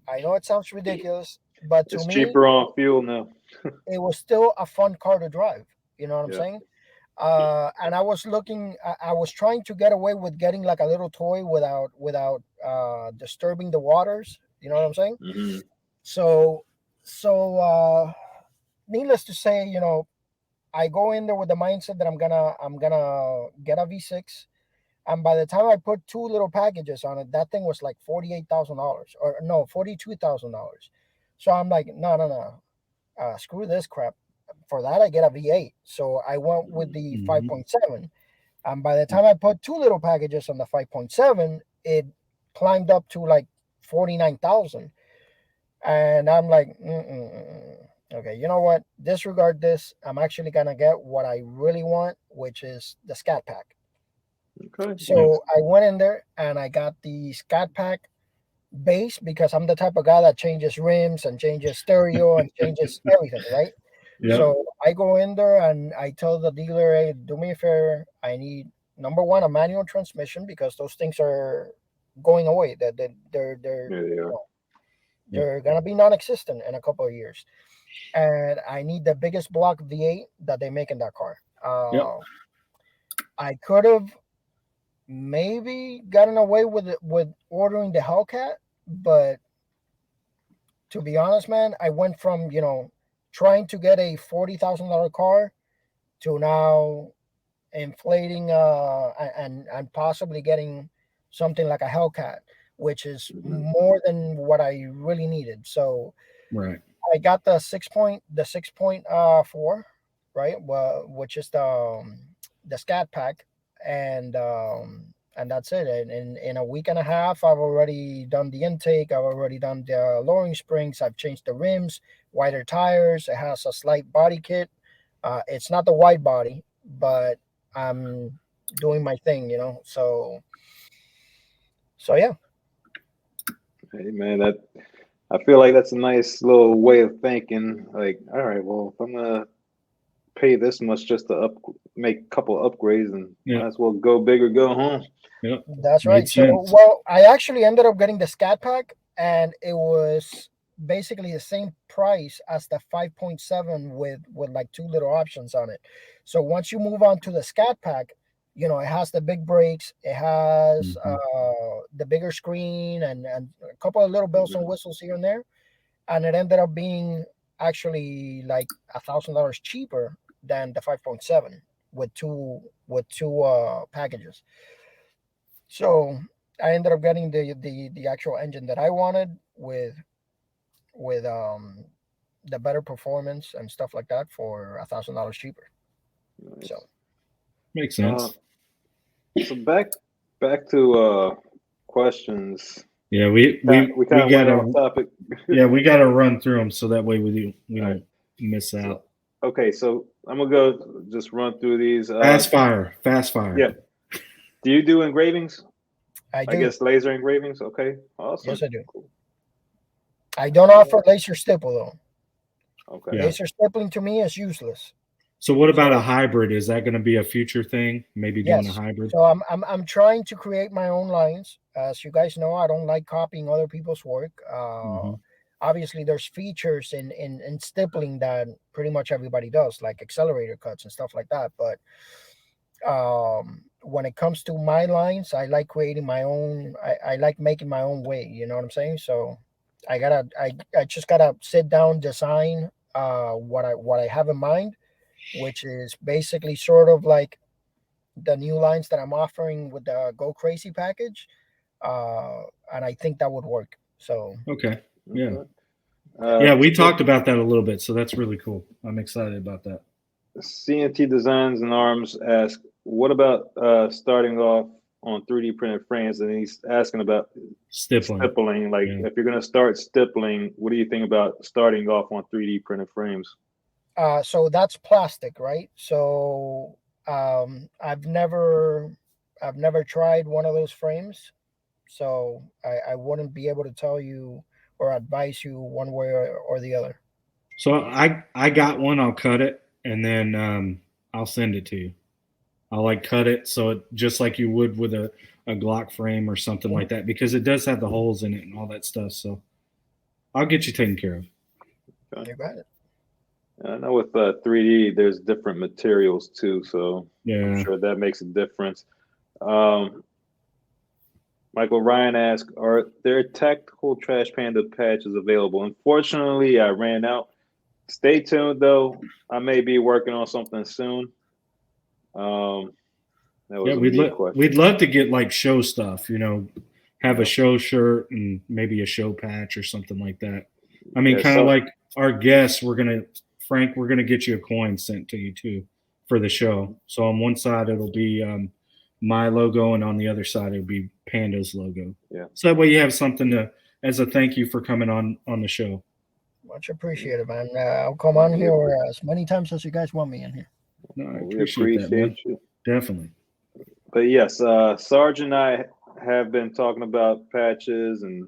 C: I know it sounds ridiculous, but to
A: It's
C: me,
A: cheaper on fuel now.
C: it was still a fun car to drive. You know what I'm
A: Yeah.
C: saying? And I was looking. I was trying to get away with getting like a little toy without disturbing the waters. You know what I'm saying?
A: Hmm.
C: So so needless to say, I go in there with the mindset that I'm gonna get a V6. And by the time I put two little packages on it, that thing was like $48,000 or no, $42,000. So I'm like, no, screw this crap. For that, I get a V8. So I went with the
B: Mm-hmm.
C: 5.7. And by the time I put two little packages on the 5.7, it climbed up to like 49,000. And I'm like, okay, you know what? Disregard this. I'm actually gonna get what I really want, which is the Scat Pack.
A: Okay.
B: Yep.
C: So I went in there and I got the Scat Pack base because I'm the type of guy that changes rims and changes stereo and changes everything, right?
B: Yep.
C: So I go in there and I tell the dealer, hey, do me a favor. I need number one a manual transmission because those things are going away. They're
A: Yeah, they are.
C: they're gonna be non-existent in a couple of years. and I need the biggest block V8 that they make in that car.
B: Yep.
C: I could have maybe gotten away with it with ordering the Hellcat, but to be honest, man, I went from trying to get a $40,000 car to now inflating and possibly getting something like a Hellcat, which is more than what I really needed. So
B: right.
C: I got the 6.4, right? Well, which is the Scat Pack, and that's it. And in a week and a half, I've already done the intake. I've already done the lowering springs. I've changed the rims, wider tires. It has a slight body kit. It's not the wide body, but I'm doing my thing, So yeah.
A: Hey man, I feel like that's a nice little way of thinking. Like, all right, well, if I'm gonna pay this much just to make a couple upgrades, and might as well go big or go home.
B: Yep.
C: That's right. So, well, I actually ended up getting the Scat Pack, and it was basically the same price as the 5.7 with like 2 little options on it. So once you move on to the Scat Pack, it has the big brakes, it has the bigger screen, and a couple of little bells and whistles here and there, and it ended up being actually like $1,000 cheaper than the 5.7 with two packages. So I ended up getting the actual engine that I wanted with the better performance and stuff like that for $1,000 cheaper.
A: Nice.
C: So
B: makes sense.
A: So back to questions.
B: Yeah, we
A: kind of
B: got
A: off topic.
B: Yeah, we got to run through them so that way we don't miss out.
A: Okay, so I'm gonna go just run through these.
B: Fast fire.
A: Yeah. Do you do engravings?
C: I do.
A: I guess laser engravings. Okay, awesome.
C: Yes, I do. Cool. I don't offer laser stipple though.
A: Okay.
B: Yeah.
C: Laser stippling to me is useless.
B: So what about a hybrid? Is that going to be a future thing? Maybe doing a hybrid?
C: So I'm trying to create my own lines. As you guys know, I don't like copying other people's work. Obviously, there's features in stippling that pretty much everybody does, like accelerator cuts and stuff like that. But when it comes to my lines, I like creating my own. I like making my own way. You know what I'm saying? So I just gotta sit down, design what I have in mind, which is basically sort of like the new lines that I'm offering with the Go Crazy package, and I think that would work. So
B: okay, yeah, we talked about that a little bit, so that's really cool. I'm excited about that.
A: CNT Designs and Arms ask, what about starting off on 3D printed frames? And he's asking about stippling. Like, if you're going to start stippling, what do you think about starting off on 3D printed frames?
C: So that's plastic, right? So I've never tried one of those frames, so I wouldn't be able to tell you or advise you one way or the other.
B: So I got one. I'll cut it and then I'll send it to you. I'll cut it so it just like you would with a Glock frame or something like that, because it does have the holes in it and all that stuff. So I'll get you taken care of.
C: You got it.
A: I know with 3D, there's different materials too, so
B: yeah,
A: I'm sure that makes a difference. Michael Ryan asked, are there tactical Trash Panda patches available? Unfortunately, I ran out. Stay tuned, though. I may be working on something soon.
B: We'd love to get like show stuff, have a show shirt and maybe a show patch or something like that. I mean, kind of like our guests, Frank, we're going to get you a coin sent to you too for the show. So on one side, it'll be my logo, and on the other side, it'll be Panda's logo.
A: Yeah.
B: So that way you have something as a thank you for coming on the show.
C: Much appreciated, man. I'll come on here as many times as you guys want me in here.
B: No, I appreciate that, man.
A: You.
B: Definitely.
A: But yes, Sarge and I have been talking about patches and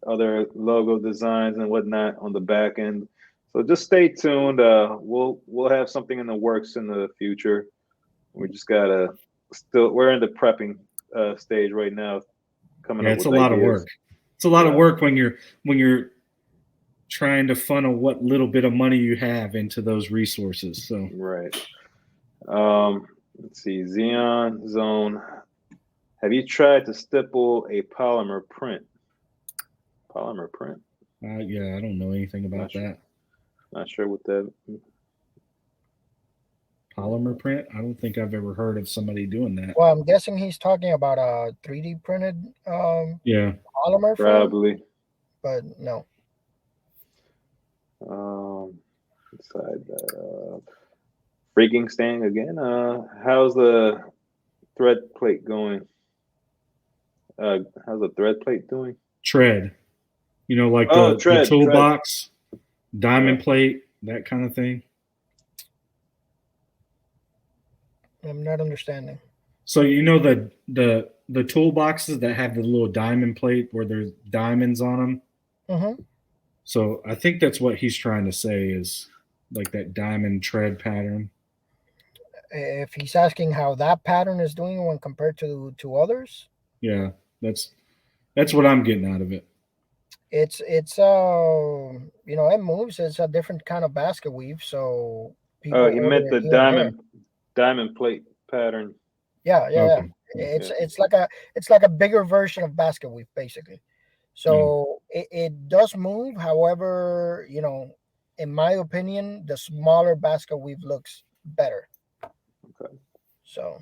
A: other logo designs and whatnot on the back end. So just stay tuned. We'll have something in the works in the future. We just gotta we're in the prepping stage right now.
B: It's a lot of work. It's a lot of work when you're trying to funnel what little bit of money you have into those resources. So
A: Right. Let's see. Xeon Zone. Have you tried to stipple a polymer print? Polymer print?
B: yeah, I don't know anything about
A: Not sure.
B: that.
A: Not sure what that.
B: Polymer print? I don't think I've ever heard of somebody doing that.
C: Well, I'm guessing he's talking about a 3D printed
B: Yeah.
C: polymer frame,
A: Probably.
C: but no.
A: Inside that. Freaking staying again. How's the thread plate going? How's the thread plate doing?
B: Tread. You know, like
A: Oh,
B: the
A: tread.
B: toolbox, diamond plate, that kind of thing.
C: I'm not understanding.
B: So you know the toolboxes that have the little diamond plate where there's diamonds on them.
C: Mm-hmm.
B: So I think that's what he's trying to say is like that diamond tread pattern.
C: If he's asking how that pattern is doing when compared to others,
B: Yeah, that's what I'm getting out of it.
C: it's you know, it moves. It's a different kind of basket weave, so people
A: Oh, he
C: order
A: meant
C: it
A: the
C: here and there.
A: diamond plate pattern.
C: Yeah.
B: Okay.
C: It's like a bigger version of basket weave, basically. So it does move. However, you know, in my opinion, the smaller basket weave looks better.
A: Okay.
C: So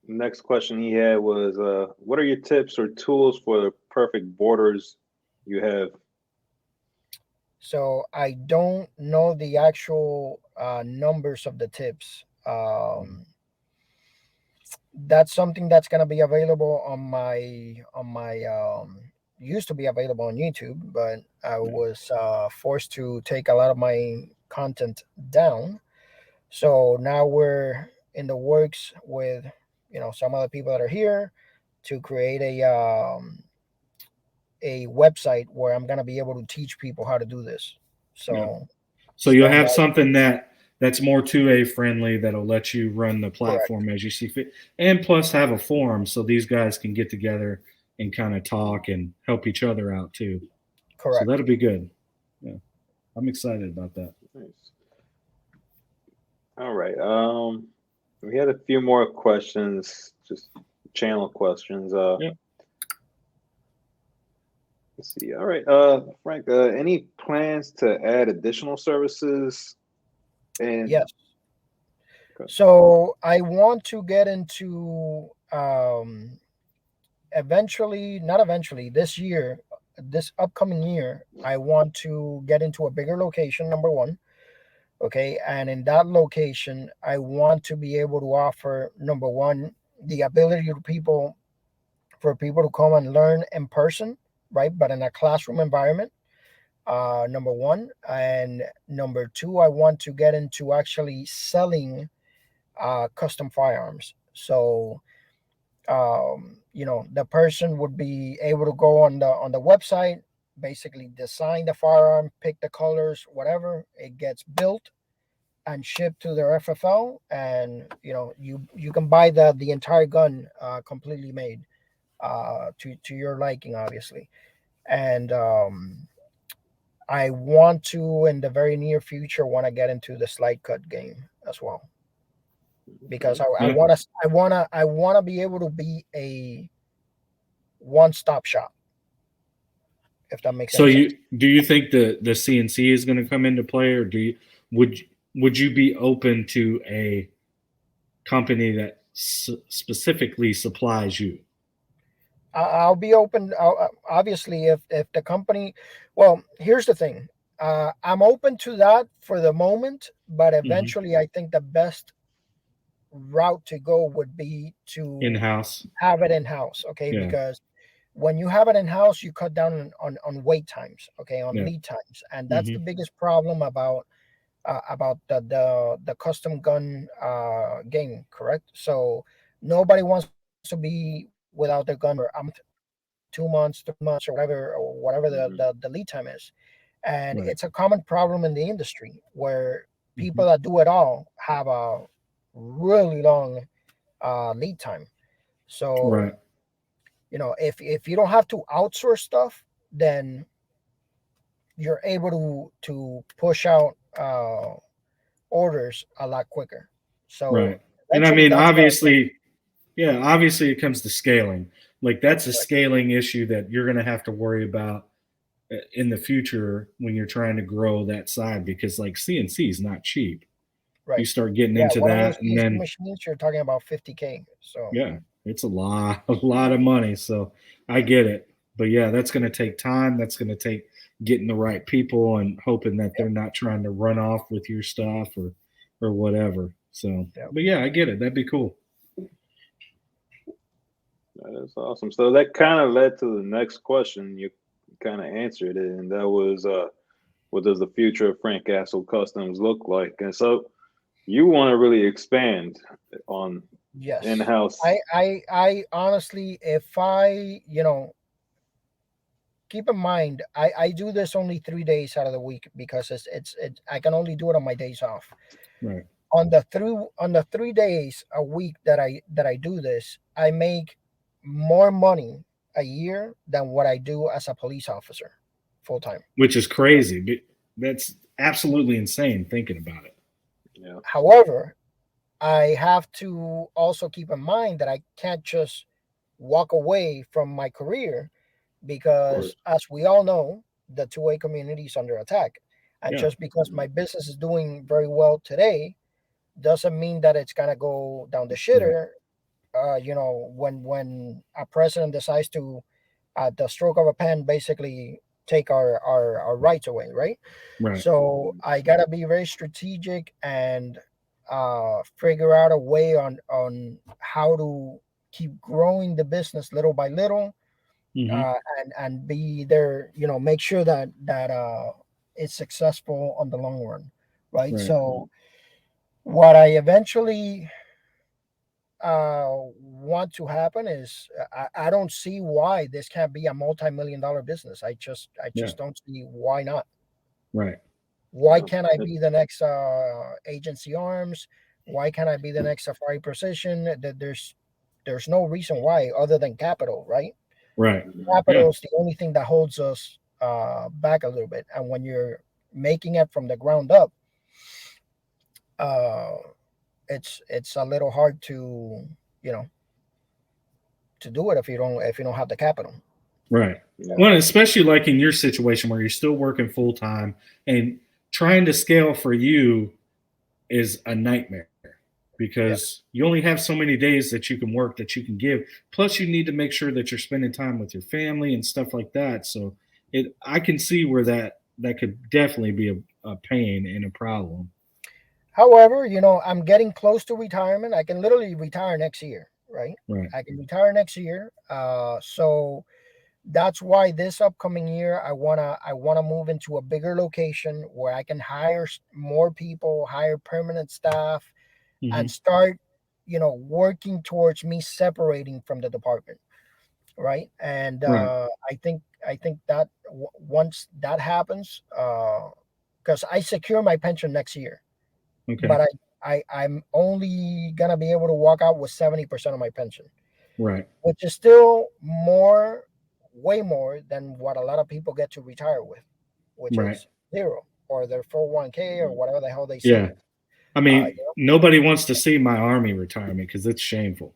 A: Next question he had was, what are your tips or tools for the perfect borders you have?
C: so I don't know the actual numbers of the tips. That's something that's gonna be available on my used to be available on YouTube, but I was forced to take a lot of my content down. So now we're in the works with, you know, some other people that are here to create a website where I'm gonna be able to teach people how to do this.
B: Yeah.
C: So
B: So you'll
C: stand by.
B: have something that's more 2A friendly that'll let you run the platform
C: Correct.
B: as you see fit, and plus have a forum so these guys can get together and kind of talk and help each other out too. So
C: Correct.
B: that'll be good. Yeah, I'm excited about that.
A: Nice. All right. We had a few more questions, just channel questions.
B: Yeah.
A: Let's see. All right. Frank, any plans to add additional services? And
C: Yes.
A: okay.
C: So I want to get into not eventually, this year, this upcoming year, I want to get into a bigger location, number one. Okay. And in that location, I want to be able to offer, number one, the ability to people for people to come and learn in person, right? But in a classroom environment. Number one. And number two, I want to get into actually selling custom firearms. So you know, the person would be able to go on the website, basically design the firearm, pick the colors, whatever. It gets built and shipped to their FFL, and you know, you can buy the entire gun completely made to your liking, obviously. And I want to, in the very near future, want to get into the slide cut game as well, because I
B: Yeah.
C: want to I want to be able to be a one-stop shop, if that makes
B: So
C: any sense.
B: do you think the CNC is going to come into play, or would would you be open to a company that specifically supplies you?
C: I'll be open. Obviously, if the company, well, here's the thing. I'm open to that for the moment, but
B: Mm-hmm.
C: eventually, I think the best route to go would be
B: In
C: to
B: house?
C: have it in house. Okay,
B: Yeah.
C: because when you have it in house, you cut down on wait times. Okay, on
B: Yeah.
C: lead times, and that's the
B: Mm-hmm.
C: biggest problem about the custom gun game. Correct. So nobody wants to be without their gun for 2 months, 3 months, or whatever
A: Mm-hmm.
C: the lead time is. And
B: Right.
C: it's a common problem in the industry where
B: Mm-hmm.
C: people that do it all have a really long lead time. So,
B: Right.
C: you know, if you don't have to outsource stuff, then you're able to push out orders a lot quicker. So
B: Right. And I
C: eventually,
B: mean,
C: that's what I think.
B: obviously, yeah, obviously it comes to scaling. Like that's a scaling issue that you're going to have to worry about in the future when you're trying to grow that side because like CNC is not cheap. You
C: Right.
B: start getting
C: Yeah,
B: into
C: one of those
B: that and
C: CNC
B: then
C: machines you're talking about 50K. So
B: yeah, it's a lot of money. So I get it. But yeah, that's going to take time. That's going to take getting the right people and hoping that
C: yeah,
B: they're not trying to run off with your stuff or whatever. So,
C: yeah.
B: but yeah, I get it. That'd be cool.
A: That's awesome. So that kind of led to the next question. You kind of answered it, and that was, what does the future of Frank Castle Customs look like? And so you want to really expand on
C: Yes.
A: in-house.
C: I honestly, if I, keep in mind, I do this only 3 days out of the week because it's I can only do it on my days off.
B: Right.
C: On the 3 days a week that I do this, I make more money a year than what I do as a police officer full time.
B: Which is crazy. That's absolutely insane thinking about it.
A: Yeah, of
C: However, I have to also keep in mind that I can't just walk away from my career because,
A: course.
C: as we all know, the 2A community is under attack. And
B: Yeah.
C: just because my business is doing very well today doesn't mean that it's gonna go down the
B: Right.
C: shitter. When a president decides to, at the stroke of a pen, basically take our rights away, right?
B: Right.
C: So I gotta be very strategic and figure out a way on how to keep growing the business little by little,
B: Hmm.
C: and be there, make sure that it's successful on the long run, right?
B: Right.
C: So what I eventually want to happen is, I don't see why this can't be a multi-million-dollar business. I
B: Yeah.
C: just don't see why not.
B: Right.
C: Why
A: Yeah,
C: can't I be the next agency arms? Why can't I be the next Safari Precision? There's no reason why other than capital, right?
B: Right. Yeah.
C: Capital is the only thing that holds us back a little bit. And when you're making it from the ground up, uh, it's a little hard you know to do it if you don't have the capital.
B: Right.
A: yeah,
B: Well, especially like in your situation where you're still working full time and trying to scale for you is a nightmare
C: Yeah.
B: because you only have so many days that you can work that you can give. Plus, you need to make sure that you're spending time with your family and stuff like that. So, I can see where that could definitely be a pain and a problem.
C: However, I'm getting close to retirement. I can literally retire next year, right?
B: Right.
C: I can retire next year. So that's why this upcoming year I wanna move into a bigger location where I can hire more people, hire permanent staff, and
B: Hmm.
C: start, working towards me separating from the department, right? And
B: Right.
C: I think that once that happens, because I secure my pension next year,
B: Okay.
C: but I'm only gonna be able to walk out with 70% of my pension,
B: Right.
C: which is still more, way more than what a lot of people get to retire with, which
B: Right.
C: is zero, or their 401k, or whatever the hell they
B: Yeah.
C: save.
B: I
C: Uh,
B: mean, nobody wants to see my army retirement because it's shameful.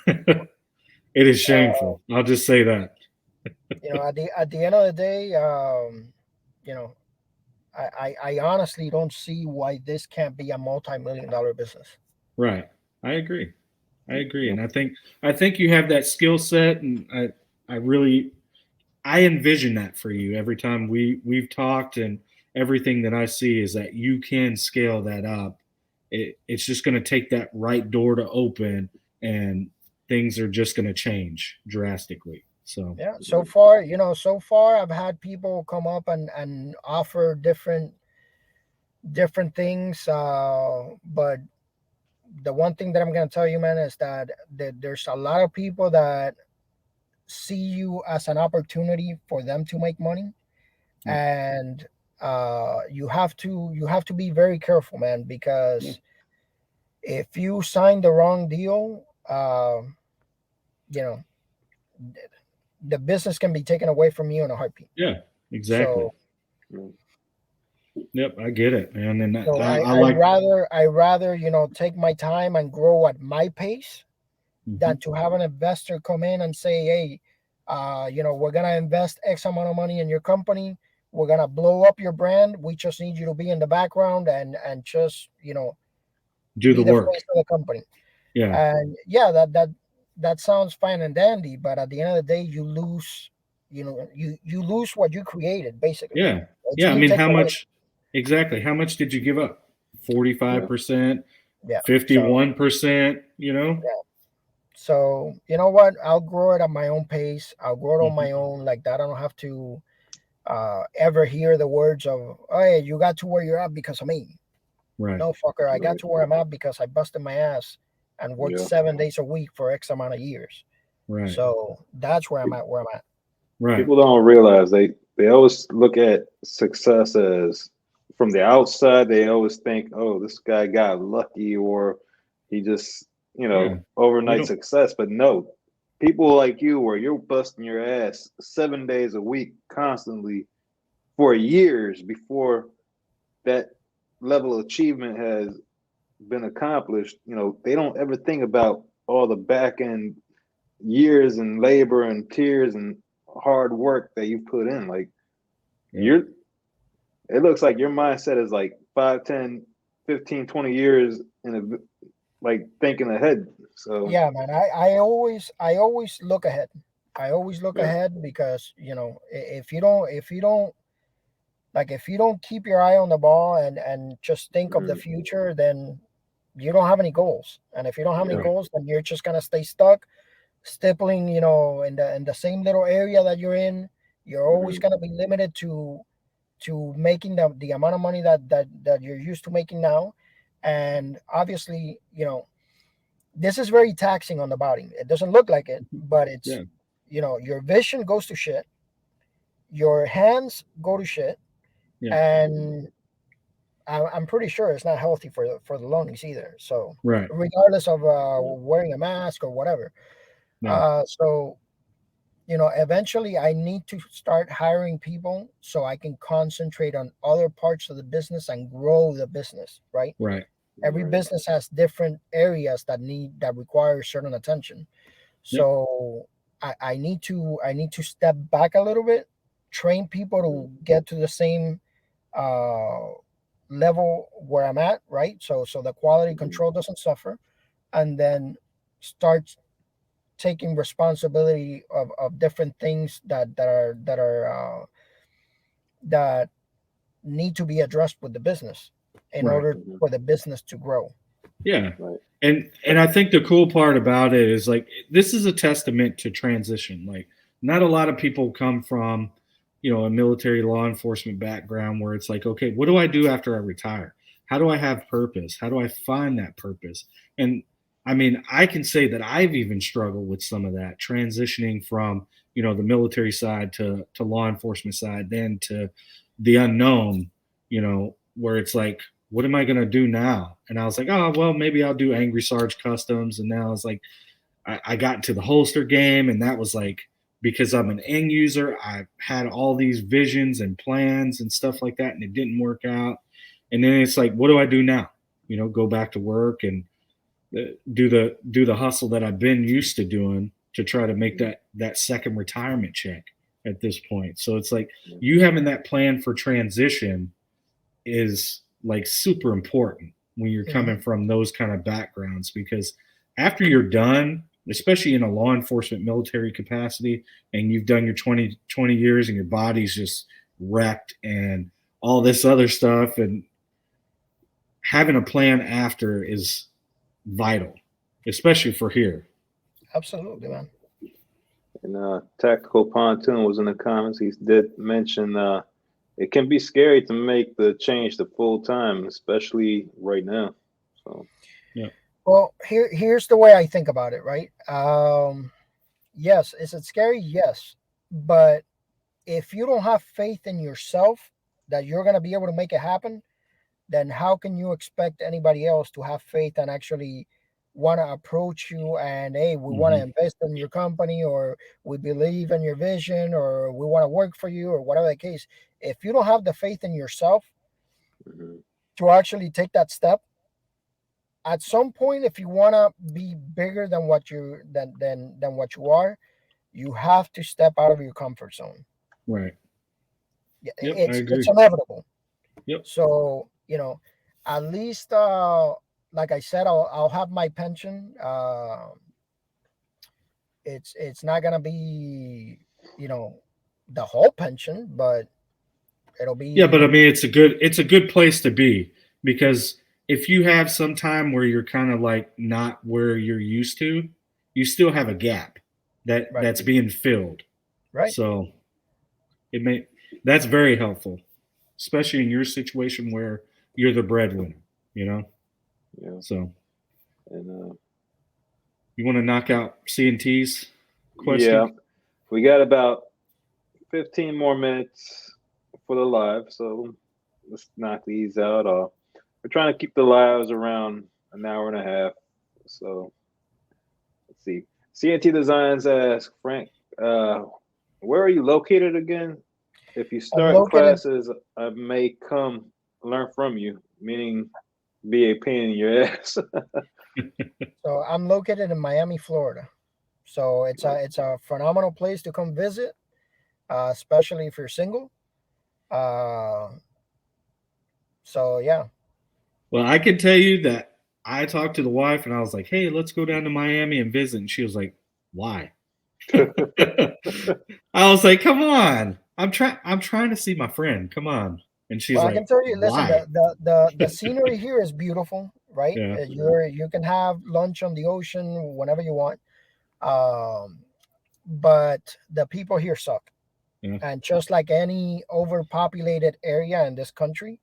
B: It is
C: uh,
B: shameful. I'll just say that.
C: at the end of the day, you know, I honestly don't see why this can't be a multi-million-dollar business.
B: Right. I agree. I agree.
A: yeah.
B: And I think you have that skill set and I really I envision that for you every time we've talked and everything that I see is that you can scale that up. It's just going to take that right door to open and things are just going to change drastically. So,
C: Yeah. So far, I've had people come up and offer different things. But the one thing that I'm gonna tell you, man, is that there's a lot of people that see you as an opportunity for them to make money,
B: yeah.
C: and you have to be very careful, man,
A: Yeah.
C: because if you sign the wrong deal, you know the business can be taken away from you in a heartbeat.
B: Yeah,
C: So
B: exactly.
A: Mm.
B: Yep, I get it, man. And
C: So
B: I
C: I
B: like.
C: rather take my time and grow at my pace
B: Mhm.
C: than to have an investor come in and say, hey, we're gonna invest X amount of money in your company. We're gonna blow up your brand. We just need you to be in the background and just
B: Do the
C: be the
B: work.
C: face of the company.
B: Yeah,
C: And yeah, that sounds fine and dandy, but at the end of the day, you lose. You lose what you created. Basically,
B: yeah,
C: it's
B: yeah. I
C: being
B: mean,
C: taken
B: how
C: away.
B: much exactly? How much did you give up?
A: Yeah.
B: 45%,
C: Yeah. So
B: 51%. You know.
C: yeah. So you know what? I'll grow it at my own pace. I'll grow it on
B: Mhm.
C: my own like that. I don't have to ever hear the words of, "Oh, hey, you got to where you're at because of me."
B: Right,
C: No, fucker. I got
A: Right.
C: to where I'm at because I busted my ass and worked
A: Yeah.
C: 7 days a week for X amount of years.
B: right,
C: So that's where I'm at. Where I'm at.
B: right.
A: People don't realize they always look at success as from the outside. They always think, oh, this guy got lucky or he just,
B: Yeah, you
A: overnight
B: don't.
A: success. But no, people like you where you're busting your ass 7 days a week constantly for years before that level of achievement has been accomplished. They don't ever think about all the back end years and labor and tears and hard work that you put in. Like
B: Yeah,
A: you're it looks like your mindset is like 5, 10, 15, 20 years in like thinking ahead. So
C: Yeah, man. I always look ahead. I always look
A: yeah.
C: ahead because if you don't keep your eye on the ball and just think of the
A: Mm,
C: future, then you don't have any goals. And if you don't have any
A: yeah.
B: right,
C: goals, then you're just gonna stay stuck, stippling, in the same little area that you're in. You're always
A: Mm,
C: gonna be limited to making the amount of money that you're used to making now. And obviously, this is very taxing on the body. It doesn't look like it,
B: mhm,
C: but it's
B: yeah,
C: your vision goes to shit, your hands go to shit,
B: yeah,
C: and I'm pretty sure it's not healthy for the lungs either. So
B: right,
C: regardless of
A: yeah.
C: wearing a mask or whatever,
B: yeah,
C: so eventually I need to start hiring people so I can concentrate on other parts of the business and grow the business. Right?
B: right,
C: Every
A: Right.
C: business has different areas that require certain attention.
B: yep,
C: So I need to step back a little bit, train people
A: Mm,
C: to get to the same uh, level where I'm at, right? So the quality
A: mm,
C: control doesn't suffer, and then start taking responsibility of different things that need to be addressed with the business in
B: right.
C: order
A: mhm,
C: for the business to grow.
B: Yeah.
A: right.
B: And I think the cool part about it is like this is a testament to transition. Like not a lot of people come from, a military law enforcement background where it's like, okay, what do I do after I retire? How do I have purpose? How do I find that purpose? And I mean, I can say that I've even struggled with some of that transitioning from, the military side to law enforcement side, then to the unknown, where it's like, what am I going to do now? And I was like, oh, well, maybe I'll do Angry Sarge customs. And now it's like, I got into the holster game. And that was like, because I'm an end user, I had all these visions and plans and stuff like that. And it didn't work out. And then it's like, what do I do now? Go back to work and do the hustle that I've been used to doing to try to make that second retirement check at this point. So it's like
A: Yeah.
B: you having that plan for transition is like super important when you're
C: Mhm.
B: coming from those kind of backgrounds because after you're done, especially in a law enforcement military capacity, and you've done your 20 years and your body's just wrecked and all this other stuff, and having a plan after is vital, especially for here.
C: Absolutely, man.
A: And Tactical Pontoon was in the comments. He did mention it can be scary to make the change to full time, especially right now. So
B: Yeah,
C: Well, here's the way I think about it, right? Yes, is it scary? Yes, but if you don't have faith in yourself that you're gonna be able to make it happen, then how can you expect anybody else to have faith and actually want to approach you and, hey, we want to invest in your company, or we believe in your vision, or we want to work for you, or whatever the case, if you don't have the faith in yourself to actually take that step, at some point, if you want to be bigger than what you than what you are, you have to step out of your comfort zone.
B: Right. Yep, I
C: It's
B: agree.
C: inevitable.
B: Yep.
C: So, at least, like I said, I'll have my pension. It's not gonna be, the whole pension, but it'll be.
B: Yeah, but I mean, it's a good place to be, because if you have some time where you're kind of like not where you're used to, you still have a gap that's being filled.
C: Right.
B: So that's very helpful, especially in your situation where you're the breadwinner.
A: Yeah.
B: So,
A: and
B: you want to knock out C&T's question?
A: Yeah, we got about 15 more minutes for the live, so let's knock these out. We're trying to keep the lives around an hour and a half. So let's see. CNT Designs asks Frank, where are you located again? If you start classes, I may come learn from you, meaning be a pain in your ass.
C: So I'm located in Miami, Florida. So it's a phenomenal place to come visit, especially if you're single. So yeah.
B: Well, I can tell you that I talked to the wife and I was like, "Hey, let's go down to Miami and visit." And she was like, "Why?" I was like, "Come on, I'm trying to see my friend. Come on." And she's like,
C: I can tell you, listen,
B: "Why?"
C: the scenery here is beautiful, right?
B: Yeah.
C: You can have lunch on the ocean whenever you want, but the people here suck.
B: Yeah.
C: And just like any overpopulated area in this country,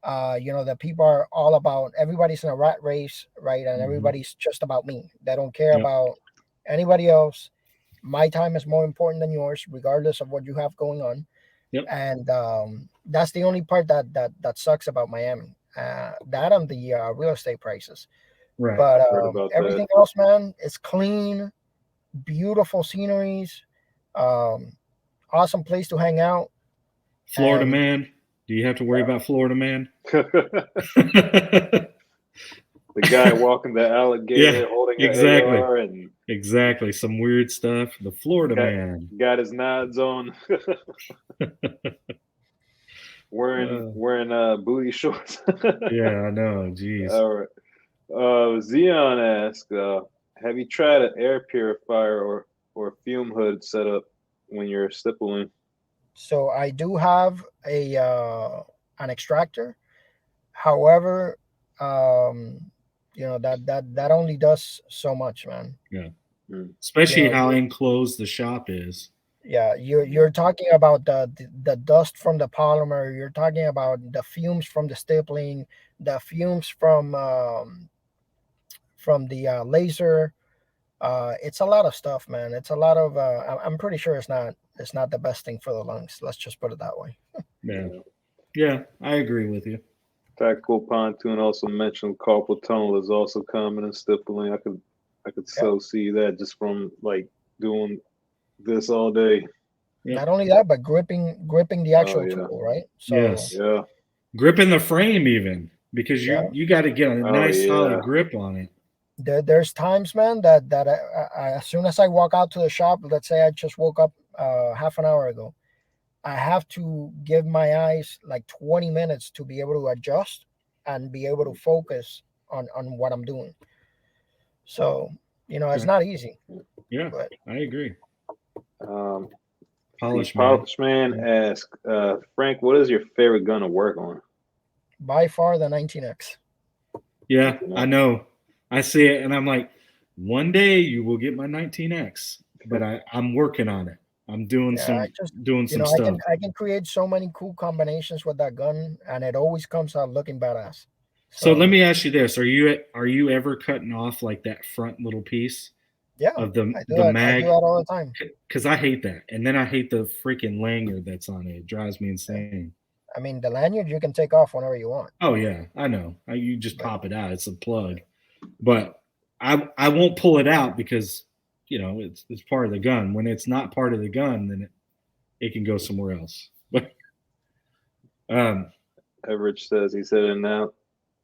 C: the people are all about, everybody's in a rat race, right? And everybody's just about me. They don't care about anybody else. My time is more important than yours, regardless of what you have going on.
B: Yep.
C: And that's the only part that sucks about Miami. That and the real estate prices.
B: Right.
C: But everything else, man, is clean, beautiful sceneries, awesome place to hang out.
B: Florida man. Do you have to worry about Florida man?
A: The guy walking the alligator, holding
B: exactly.
A: an AR and
B: exactly some weird stuff. The Florida man
A: got his nods on, wearing booty shorts.
B: Yeah, I know. Jeez.
A: All right. Xeon asks, have you tried an air purifier or fume hood setup when you're stippling?
C: So I do have an extractor. However, that only does so much, man.
B: Yeah. Especially how enclosed the shop is.
C: Yeah, you're talking about the dust from the polymer. You're talking about the fumes from the stippling, the fumes from the laser. It's a lot of stuff, man. It's a lot of. I'm pretty sure it's not the best thing for the lungs. Let's just put it that way.
B: Yeah, I agree with you.
A: Tactical Pontoon also mentioned carpal tunnel is also common in stippling. I could so see that just from like doing this all day.
C: Not only that, but gripping the actual tool, right? So,
B: yes. Yeah. Gripping the frame even, because you got to get a nice solid grip on it.
C: There's times, man, that I, as soon as I walk out to the shop, let's say I just woke up half an hour ago, I have to give my eyes like 20 minutes to be able to adjust and be able to focus on what I'm doing. So, it's not easy.
B: Yeah, but I agree.
A: Polish Man asks, Frank, what is your favorite gun to work on?
C: By far the 19X.
B: Yeah, I know. I see it and I'm like, one day you will get my 19X, but I'm working on it. I'm doing some stuff.
C: I can create so many cool combinations with that gun, and it always comes out looking badass.
B: So let me ask you this: Are you ever cutting off like that front little piece?
C: Yeah,
B: of the
C: mag.
B: I
C: do that all the time.
B: Because I hate that, and then I hate the freaking lanyard that's on it. It drives me insane.
C: I mean, the lanyard you can take off whenever you want.
B: Oh yeah, I know. You just pop it out. It's a plug. But I won't pull it out because it's part of the gun. When it's not part of the gun, then it can go somewhere else. But
A: Everett says, he said, and now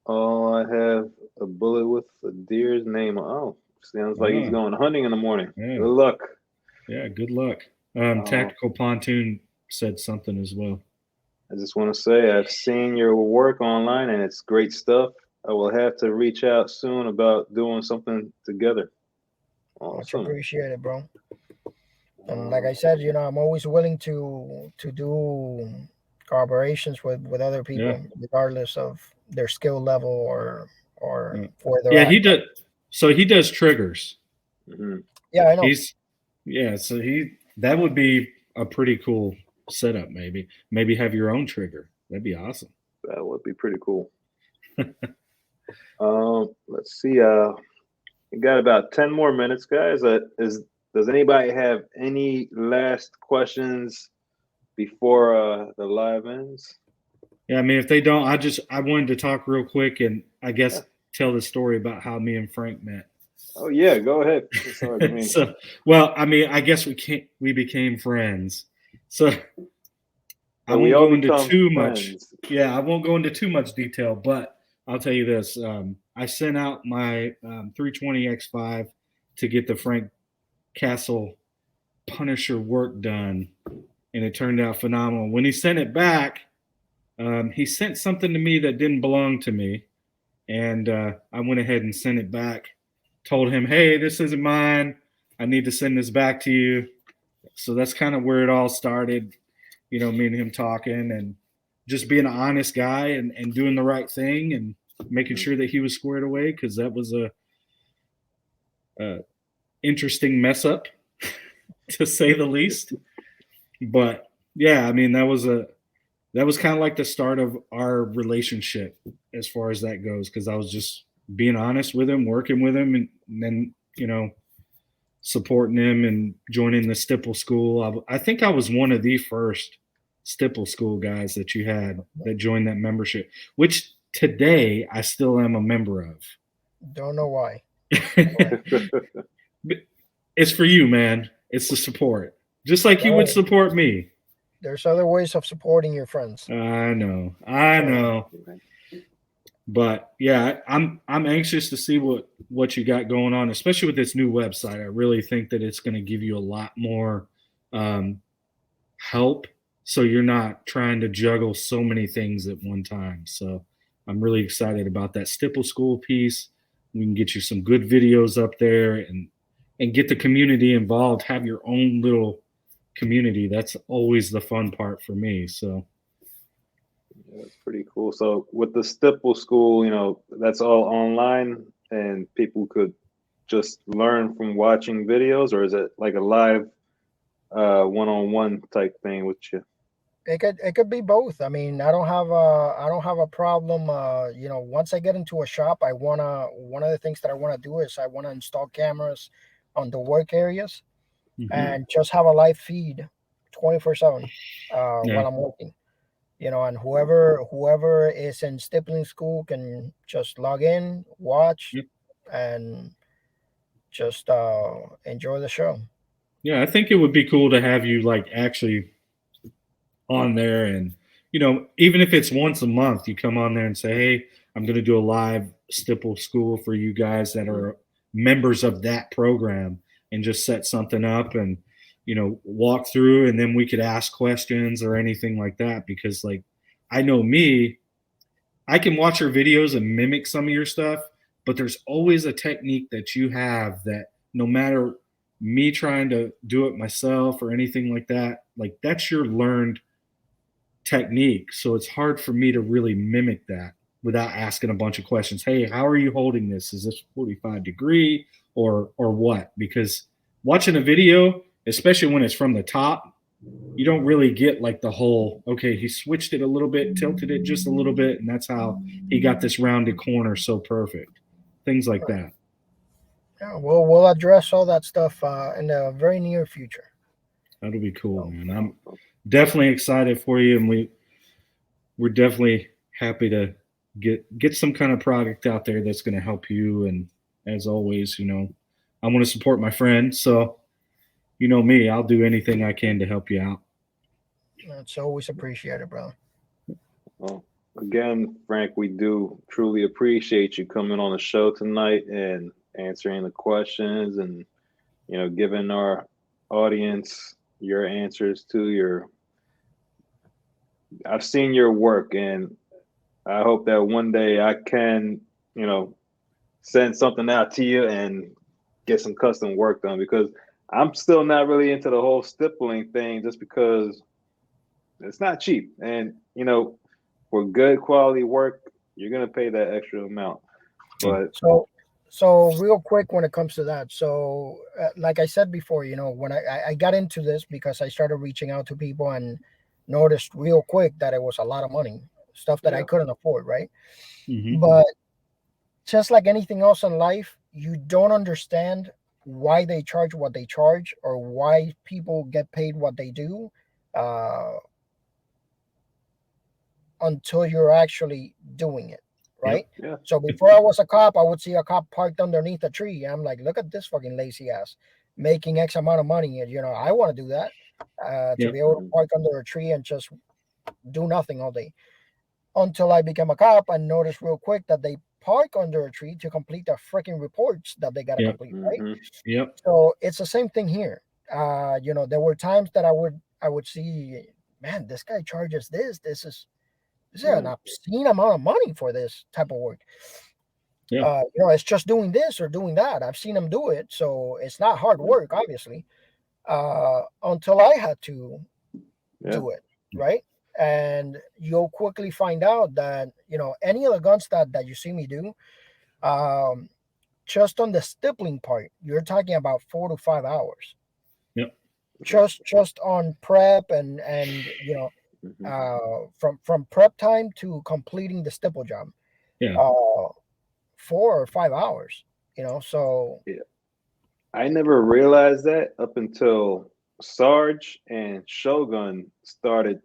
A: all I have a bullet with a deer's name. Oh, sounds like he's going hunting in the morning.
B: Yeah.
A: Good luck.
B: Yeah, good luck. Tactical Pontoon said something as well.
A: I just want to say I've seen your work online and it's great stuff. I will have to reach out soon about doing something together. Awesome.
C: Much appreciated, bro. And like I said, I'm always willing to do collaborations with other people, regardless of their skill level or where they're at.
B: He does. So he does triggers.
A: Mm-hmm.
C: Yeah, I know.
B: So that would be a pretty cool setup. Maybe have your own trigger. That'd be awesome.
A: That would be pretty cool. Let's see. We got about 10 more minutes, guys. Does anybody have any last questions before the live ends?
B: Yeah, I mean, if they don't, I wanted to talk real quick and I guess tell the story about how me and Frank met.
A: Oh yeah, go ahead. Sorry,
B: I guess we became friends. So I won't go into too much. Yeah, I won't go into too much detail, but I'll tell you this. I sent out my 320 X5 to get the Frank Castle Punisher work done, and it turned out phenomenal. When he sent it back, he sent something to me that didn't belong to me, and I went ahead and sent it back. Told him, hey, this isn't mine. I need to send this back to you. So that's kind of where it all started, me and him talking and just being an honest guy and doing the right thing and making sure that he was squared away, because that was a interesting mess up, to say the least. But yeah, I mean, that was kind of like the start of our relationship as far as that goes, because I was just being honest with him, working with him, and then, supporting him and joining the Stipple School. I think I was one of the first Stipple School guys that you had that joined that membership, which today I still am a member of.
C: Don't know why.
B: It's for you, man. It's the support. Just like you would support me.
C: There's other ways of supporting your friends.
B: I know. But yeah, I'm anxious to see what you got going on, especially with this new website. I really think that it's going to give you a lot more help, so you're not trying to juggle so many things at one time. So I'm really excited about that Stipple School piece. We can get you some good videos up there and get the community involved. Have your own little community. That's always the fun part for me. So.
A: That's pretty cool. So with the Stipple School, that's all online and people could just learn from watching videos, or is it like a live one-on-one type thing with you?
C: It could be both. I mean, I don't have a problem. Once I get into a shop, one of the things that I want to do is I want to install cameras on the work areas, and just have a live feed 24/7 while I'm working. And whoever is in Stippling School can just log in, watch, and just enjoy the show.
B: Yeah, I think it would be cool to have you like actually on there, and even if it's once a month, you come on there and say, hey, I'm going to do a live Stipple School for you guys that are members of that program, and just set something up and walk through, and then we could ask questions or anything like that. Because like, I know me, I can watch your videos and mimic some of your stuff, but there's always a technique that you have that no matter me trying to do it myself or anything like that, like that's your learned technique. So it's hard for me to really mimic that without asking a bunch of questions. Hey, how are you holding this? Is this 45 degree or what? Because watching a video, especially when it's from the top, you don't really get like the whole, okay, he switched it a little bit, tilted it just a little bit, and that's how he got this rounded corner so perfect. Things like that.
C: Yeah, we'll address all that stuff in the very near future.
B: That'll be cool, man. I'm definitely excited for you, and we're definitely happy to get some kind of product out there that's going to help you and as always, I want to support my friend. So, you know me, I'll do anything I can to help you out.
C: It's always appreciated, bro.
A: Well, again, Frank, we do truly appreciate you coming on the show tonight and answering the questions and giving our audience your answers to your. I've seen your work, and I hope that one day I can, send something out to you and get some custom work done because I'm still not really into the whole stippling thing just because it's not cheap. And, for good quality work, you're going to pay that extra amount. But
C: so real quick when it comes to that. So like I said before, when I got into this because I started reaching out to people and noticed real quick that it was a lot of money, stuff that I couldn't afford, right?
B: Mm-hmm.
C: But just like anything else in life, you don't understand why they charge what they charge or why people get paid what they do uh, until you're actually doing it, right?
B: Yep.
A: yeah,
C: So before I was a cop, I would see a cop parked underneath a tree. I'm like, look at this fucking lazy ass making X amount of money. And, I want to do that to
B: Yep.
C: be able to park under a tree and just do nothing all day. Until I became a cop and noticed real quick that they park under a tree to complete the freaking reports that they got to
B: Yep.
C: complete, right?
B: Yep.
C: So it's the same thing here. There were times that I would see, man, this guy charges this. This is an obscene amount of money for this type of work.
B: Yeah.
C: It's just doing this or doing that. I've seen him do it, so it's not hard work, obviously. Until I had to do it, right? And you'll quickly find out that any of the guns that you see me do, just on the stippling part, you're talking about 4 to 5 hours.
B: Yep.
C: Just on prep and from prep time to completing the stipple job.
B: Yeah.
C: 4 or 5 hours. So
A: yeah. I never realized that up until Sarge and Shogun started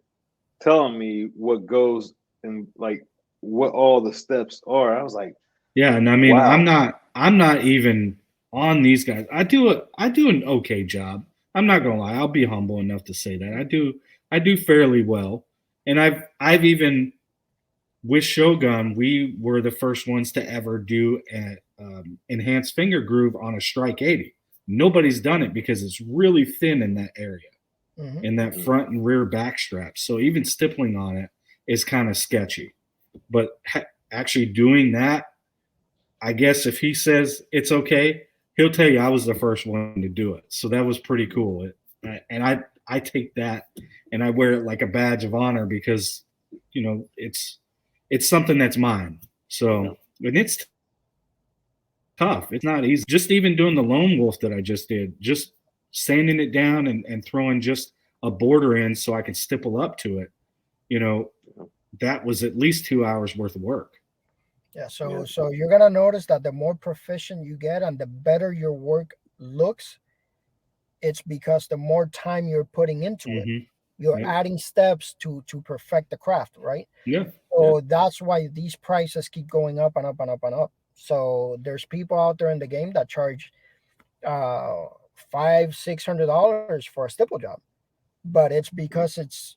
A: telling me what goes and like what all the steps are. I was like,
B: yeah, and I mean,
A: wow.
B: I'm not even on these guys. I do an okay job. I'm not gonna lie. I'll be humble enough to say that I do fairly well, and I've even with Shogun, we were the first ones to ever do an enhanced finger groove on a Strike 80. Nobody's done it because it's really thin in that area, in that front and rear back straps. So even stippling on it is kind of sketchy. But actually doing that, I guess if he says it's okay, he'll tell you I was the first one to do it. So that was pretty cool. And I take that and I wear it like a badge of honor because it's something that's mine. So and it's tough. It's not easy. Just even doing the lone wolf that I just did, just sanding it down and throwing just a border in so I could stipple up to it, that was at least 2 hours worth of work.
C: Yeah, so you're gonna notice that the more proficient you get and the better your work looks, it's because the more time you're putting into it. You're adding steps to perfect the craft, right?
B: Yeah.
C: So that's why these prices keep going up and up and up and up. So there's people out there in the game that charge $500-$600 for a stipple job, but it's because it's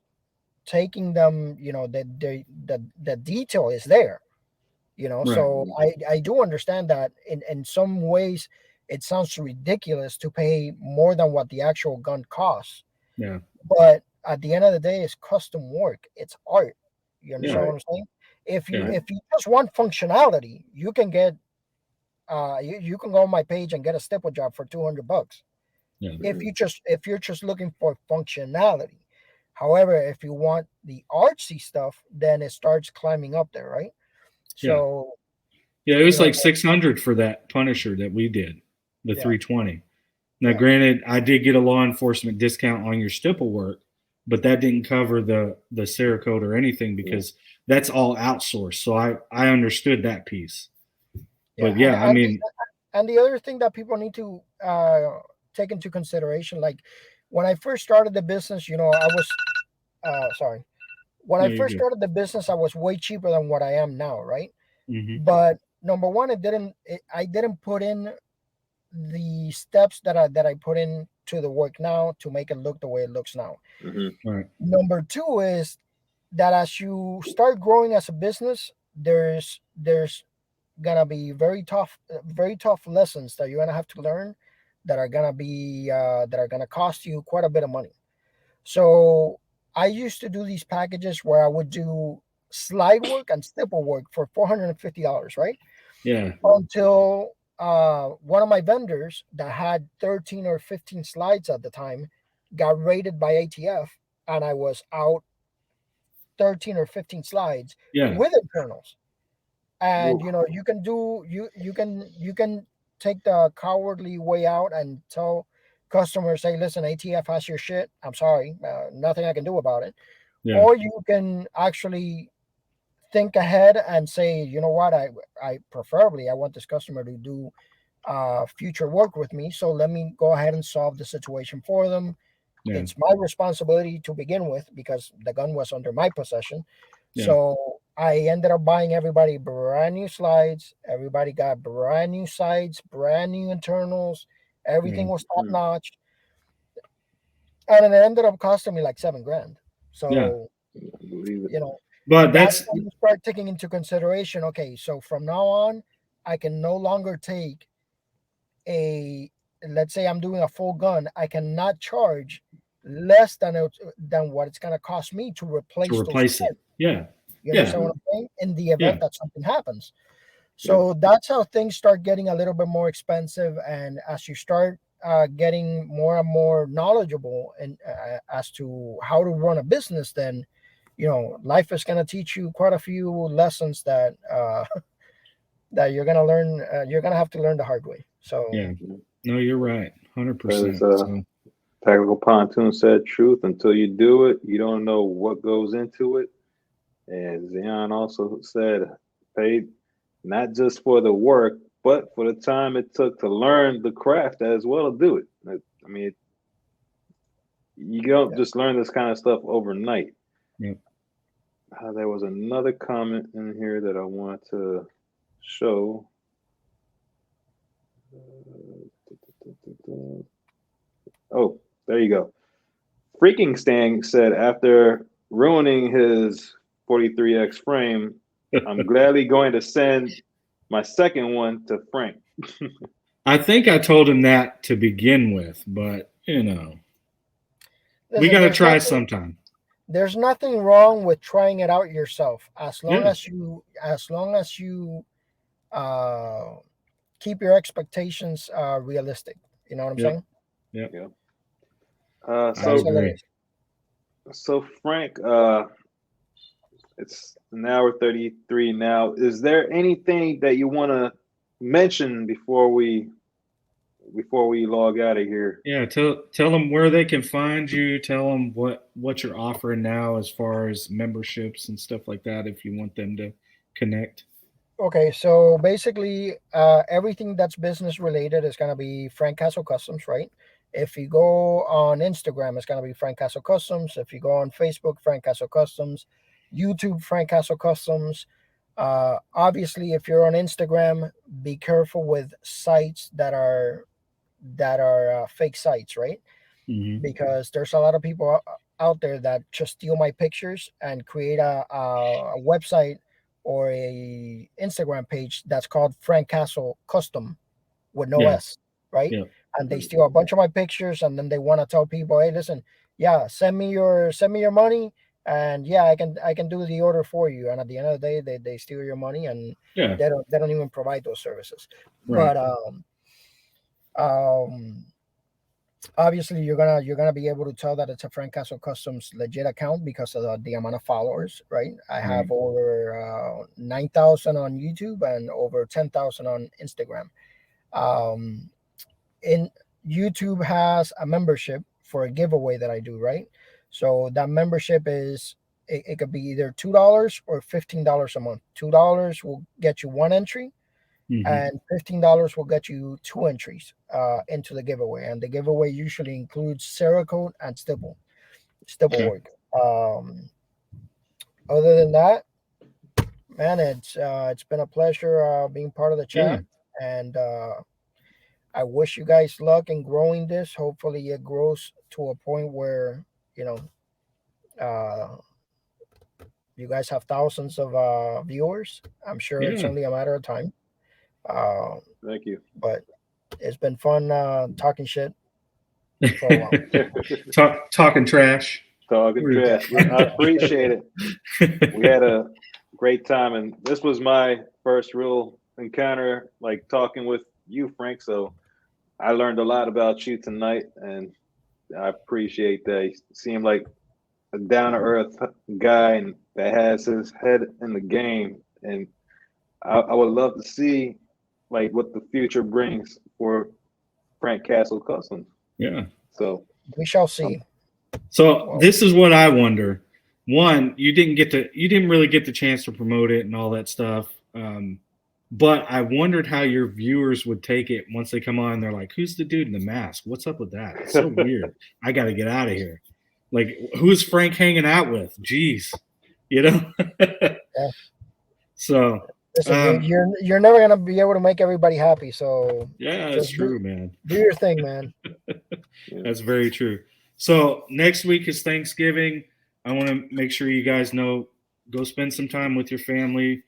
C: taking them, the detail is there.
B: Right.
C: So I do understand that in some ways it sounds ridiculous to pay more than what the actual gun costs.
B: Yeah.
C: But at the end of the day, it's custom work. It's art. You understand what I'm saying? If you just want functionality, you can get you can go on my page and get a stipple job for $200.
B: Yeah.
C: If you're just looking for functionality. However, if you want the artsy stuff, then it starts climbing up there, right? So
B: it was like 600 for that Punisher that we did, the 320. Now, granted, I did get a law enforcement discount on your stipple work, but that didn't cover the Cerakote or anything because that's all outsourced. So I understood that piece. But I mean,
C: and the other thing that people need to take into consideration, like when I first started the business, I was when I first started the business, I was way cheaper than what I am now, right?
B: Mm-hmm.
C: But number one, I didn't put in the steps that I put in to the work now to make it look the way it looks now.
A: Mm-hmm.
B: Right.
C: Number two is that as you start growing as a business, there's gonna be very tough lessons that you're gonna have to learn that are gonna cost you quite a bit of money. So I used to do these packages where I would do slide work and stipple work for $450, right?
B: Yeah.
C: Until one of my vendors that had 13 or 15 slides at the time got raided by ATF, and I was out 13 or 15 slides
B: Yeah.
C: with internals. And
A: Ooh.
C: you can take the cowardly way out and tell customers, hey, listen, ATF has your shit, I'm sorry, nothing I can do about it.
B: Yeah.
C: Or you can actually think ahead and say, you know what, I preferably I want this customer to do future work with me, so let me go ahead and solve the situation for them.
B: Yeah.
C: It's my responsibility to begin with because the gun was under my possession.
B: Yeah.
C: So I ended up buying everybody brand new slides. Everybody got brand new sides, brand new internals. Everything
B: Yeah.
C: was top notch, and it ended up costing me like $7,000.
B: Yeah.
C: So
A: I believe it.
C: you know
B: But
C: that's
B: that's
C: when you start taking into consideration. Okay, so from now on, I can no longer take a, let's say I'm doing a full gun, I cannot charge less than what it's going to cost me to
B: to
C: replace those
B: replace it.
C: parts.
B: Yeah.
C: You
B: Yeah.
C: understand what I'm saying? In the event
B: Yeah.
C: that something happens.
A: Yeah.
C: So that's how things start getting a little bit more expensive. And as you start getting more and more knowledgeable and as to how to run a business, then life is going to teach you quite a few lessons that that you're going to learn. You're going to have to learn the hard way. So
B: Yeah. No, you're right.
A: Because
B: 100%. So
A: Tactical Pontoon said, truth, until you do it, you don't know what goes into it. And Zion also said, paid not just for the work, but for the time it took to learn the craft as well to do it. I mean, you don't
C: yeah.
A: just learn this kind of stuff overnight.
B: yeah.
A: There was another comment in here that I want to show. Oh, there you go. Freaking Stang said after ruining his 43X frame, I'm gladly going to send my second one to Frank.
B: I think I told him that to begin with, but we
C: Listen,
B: got to try sometime.
C: there's nothing wrong with trying it out yourself
B: Yeah.
C: as long as you uh, keep your expectations realistic. You know what I'm
B: Yep.
C: saying?
B: Yep.
A: Yeah.
B: I
C: That's all it
B: agree.
C: is.
A: So Frank, it's an hour 33 now. Is there anything that you want to mention before we log out of here?
B: Yeah. Tell them where they can find you. Tell them what you're offering now as far as memberships and stuff like that. If you want them to connect.
C: Okay, so basically, everything that's business related is gonna be Frank Castle Customs, right? If you go on Instagram, it's gonna be Frank Castle Customs. If you go on Facebook, Frank Castle Customs, YouTube, Frank Castle Customs. Obviously, if you're on Instagram, be careful with sites that are fake sites, right?
B: Mm-hmm.
C: Because there's a lot of people out there that just steal my pictures and create a website or a Instagram page that's called Frank Castle Custom with no
B: Yeah.
C: S, right?
B: Yeah.
C: And they steal a bunch of my pictures, and then they want to tell people, hey, listen, yeah, send me your money, and yeah, I can do the order for you. And at the end of the day, they steal your money, and
B: Yeah.
C: they don't even provide those services.
B: Right.
C: But um obviously you're gonna be able to tell that it's a Frank Castle Customs legit account because of the amount of followers, right? I
B: Right.
C: have over 9,000 on YouTube and over 10,000 on Instagram. um in YouTube has a membership for a giveaway that I do, right? So that membership is, it could be either $2 or $15 a month. $2 will get you one entry,
B: Mm-hmm.
C: and $15 will get you two entries into the giveaway. And the giveaway usually includes Cerakote and stipple
B: Okay.
C: work. Other than that, man, it's been a pleasure being part of the chat, and I wish you guys luck in growing this. Hopefully, it grows to a point where you know uh, you guys have thousands of viewers. I'm sure it's only a matter of time.
A: Thank you.
C: But it's been fun talking shit for a
B: while. Talking trash.
A: Talking trash. I appreciate it. We had a great time, and this was my first real encounter, like talking with you, Frank. So I learned a lot about you tonight, and I appreciate that. You seem like a down to earth guy and that has his head in the game. And I would love to see like what the future brings for Frank Castle Customs.
B: Yeah.
C: So we shall see.
B: So this is what I wonder. One, you didn't really get the chance to promote it and all that stuff. But I wondered how your viewers would take it once they come on and they're like, who's the dude in the mask? What's up with that? It's so weird. I got to get out of here. Like, who's Frank hanging out with? Jeez. You know? Yeah. So.
C: Listen, you're never going to be able to make everybody happy. So.
B: Yeah, that's true, man.
C: Do your thing, man.
B: That's very true. So next week is Thanksgiving. I want to make sure you guys know, go spend some time with your family,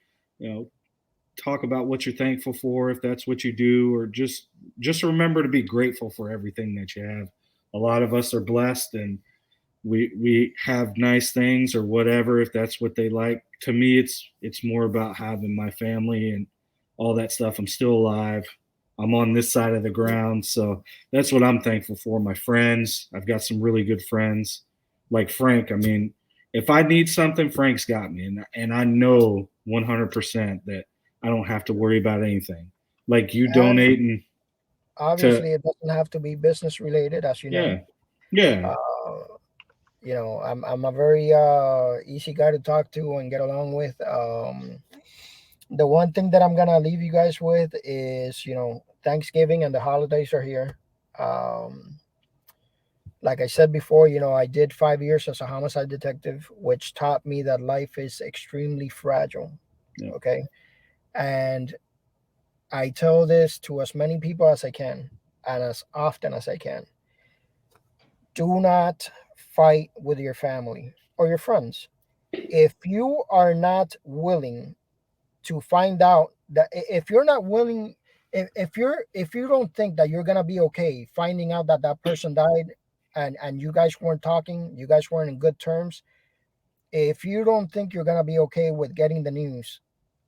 B: talk about what you're thankful for, if that's what you do, or just remember to be grateful for everything that you have. A lot of us are blessed and we have nice things or whatever, if that's what they like. To me, it's more about having my family and all that stuff. I'm still alive. I'm on this side of the ground. So that's what I'm thankful for. My friends, I've got some really good friends like Frank. I mean, if I need something, Frank's got me. And I know 100% that I don't have to worry about anything. Like you donating.
C: Obviously, it doesn't have to be business related, as you know.
B: Yeah.
C: I'm a very easy guy to talk to and get along with. The one thing that I'm gonna leave you guys with is, Thanksgiving and the holidays are here. Like I said before, I did 5 years as a homicide detective, which taught me that life is extremely fragile. Yeah. Okay. And I tell this to as many people as I can and as often as I can. Do not fight with your family or your friends. If you are not willing to find out that, if you're not willing, if you don't think that you're gonna be okay finding out that that person died and you guys weren't talking, you guys weren't in good terms, if you don't think you're gonna be okay with getting the news,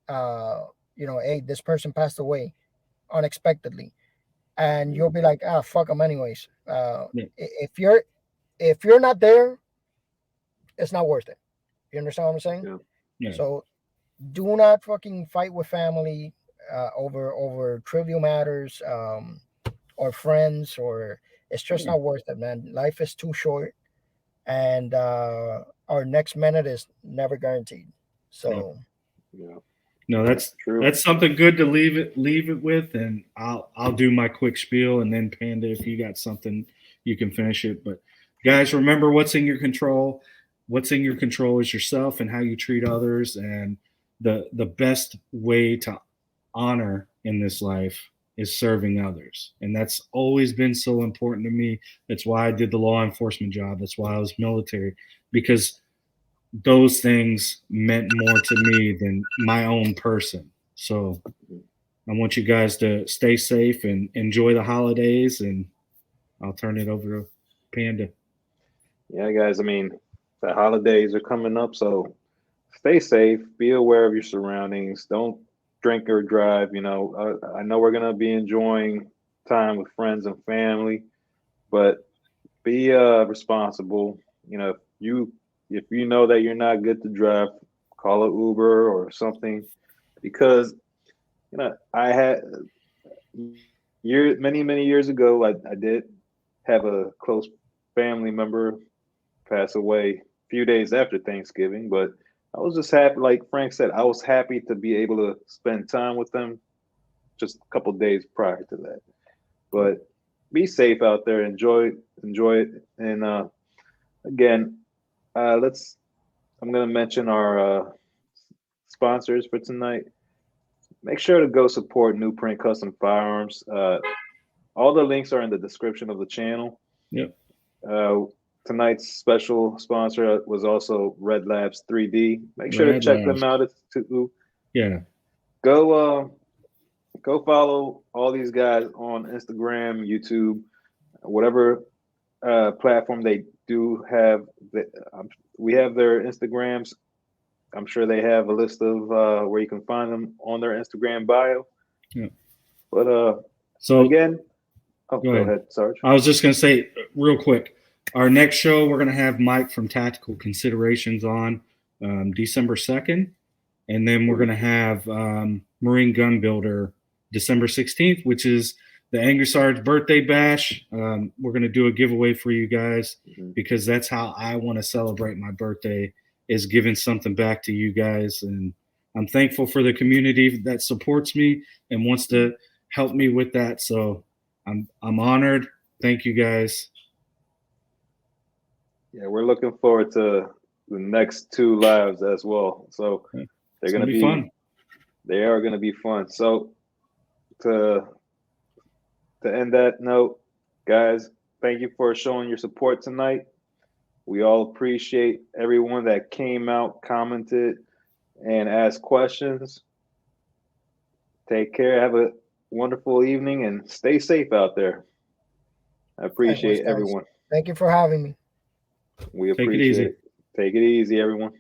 C: hey, this person passed away unexpectedly, and you'll be like, fuck them anyways. If you're not there, it's not worth it. You understand what I'm saying?
B: Yeah.
C: So do not fucking fight with family over trivial matters, or friends, or it's just not worth it, man. Life is too short, and our next minute is never guaranteed. So
B: no, that's true. That's something good to leave it with, and I'll do my quick spiel, and then Panda, if you got something, you can finish it. But guys, remember what's in your control. What's in your control is yourself and how you treat others, and the best way to honor in this life is serving others. And that's always been so important to me. That's why I did the law enforcement job. That's why I was military, because those things meant more to me than my own person. So I want you guys to stay safe and enjoy the holidays, and I'll turn it over to Panda.
A: Yeah, guys, I mean, the holidays are coming up, so stay safe, be aware of your surroundings. Don't drink or drive. I know we're going to be enjoying time with friends and family, but be responsible. If you know that you're not good to drive, call an Uber or something, because I had many years ago, I did have a close family member pass away a few days after Thanksgiving, but I was just happy, like Frank said, I was happy to be able to spend time with them just a couple days prior to that. But be safe out there, enjoy it, and again, I'm going to mention our sponsors for tonight. Make sure to go support New Print Custom Firearms. All the links are in the description of the channel.
B: Yep.
A: Tonight's special sponsor was also Red Labs 3D. Make sure to check them out.
B: Yeah.
A: Go follow all these guys on Instagram, YouTube, whatever platform they do have. We have their Instagrams. I'm sure they have a list of where you can find them on their Instagram bio.
B: Yeah.
A: But
B: so
A: again, go ahead, Sarge.
B: I was just going to say real quick, our next show, we're going to have Mike from Tactical Considerations on December 2nd. And then we're going to have Marine Gun Builder December 16th, which is the Angry Sarge birthday bash. We're going to do a giveaway for you guys because that's how I want to celebrate my birthday, is giving something back to you guys. And I'm thankful for the community that supports me and wants to help me with that. So I'm honored. Thank you guys.
A: Yeah, we're looking forward to the next 2 lives as well. So they're going to be fun. They are going to be fun. So to end that note, guys, thank you for showing your support tonight. We all appreciate everyone that came out, commented, and asked questions. Take care. Have a wonderful evening and stay safe out there. I appreciate everyone.
C: Thank you for having me.
A: We appreciate it. Take it easy, everyone.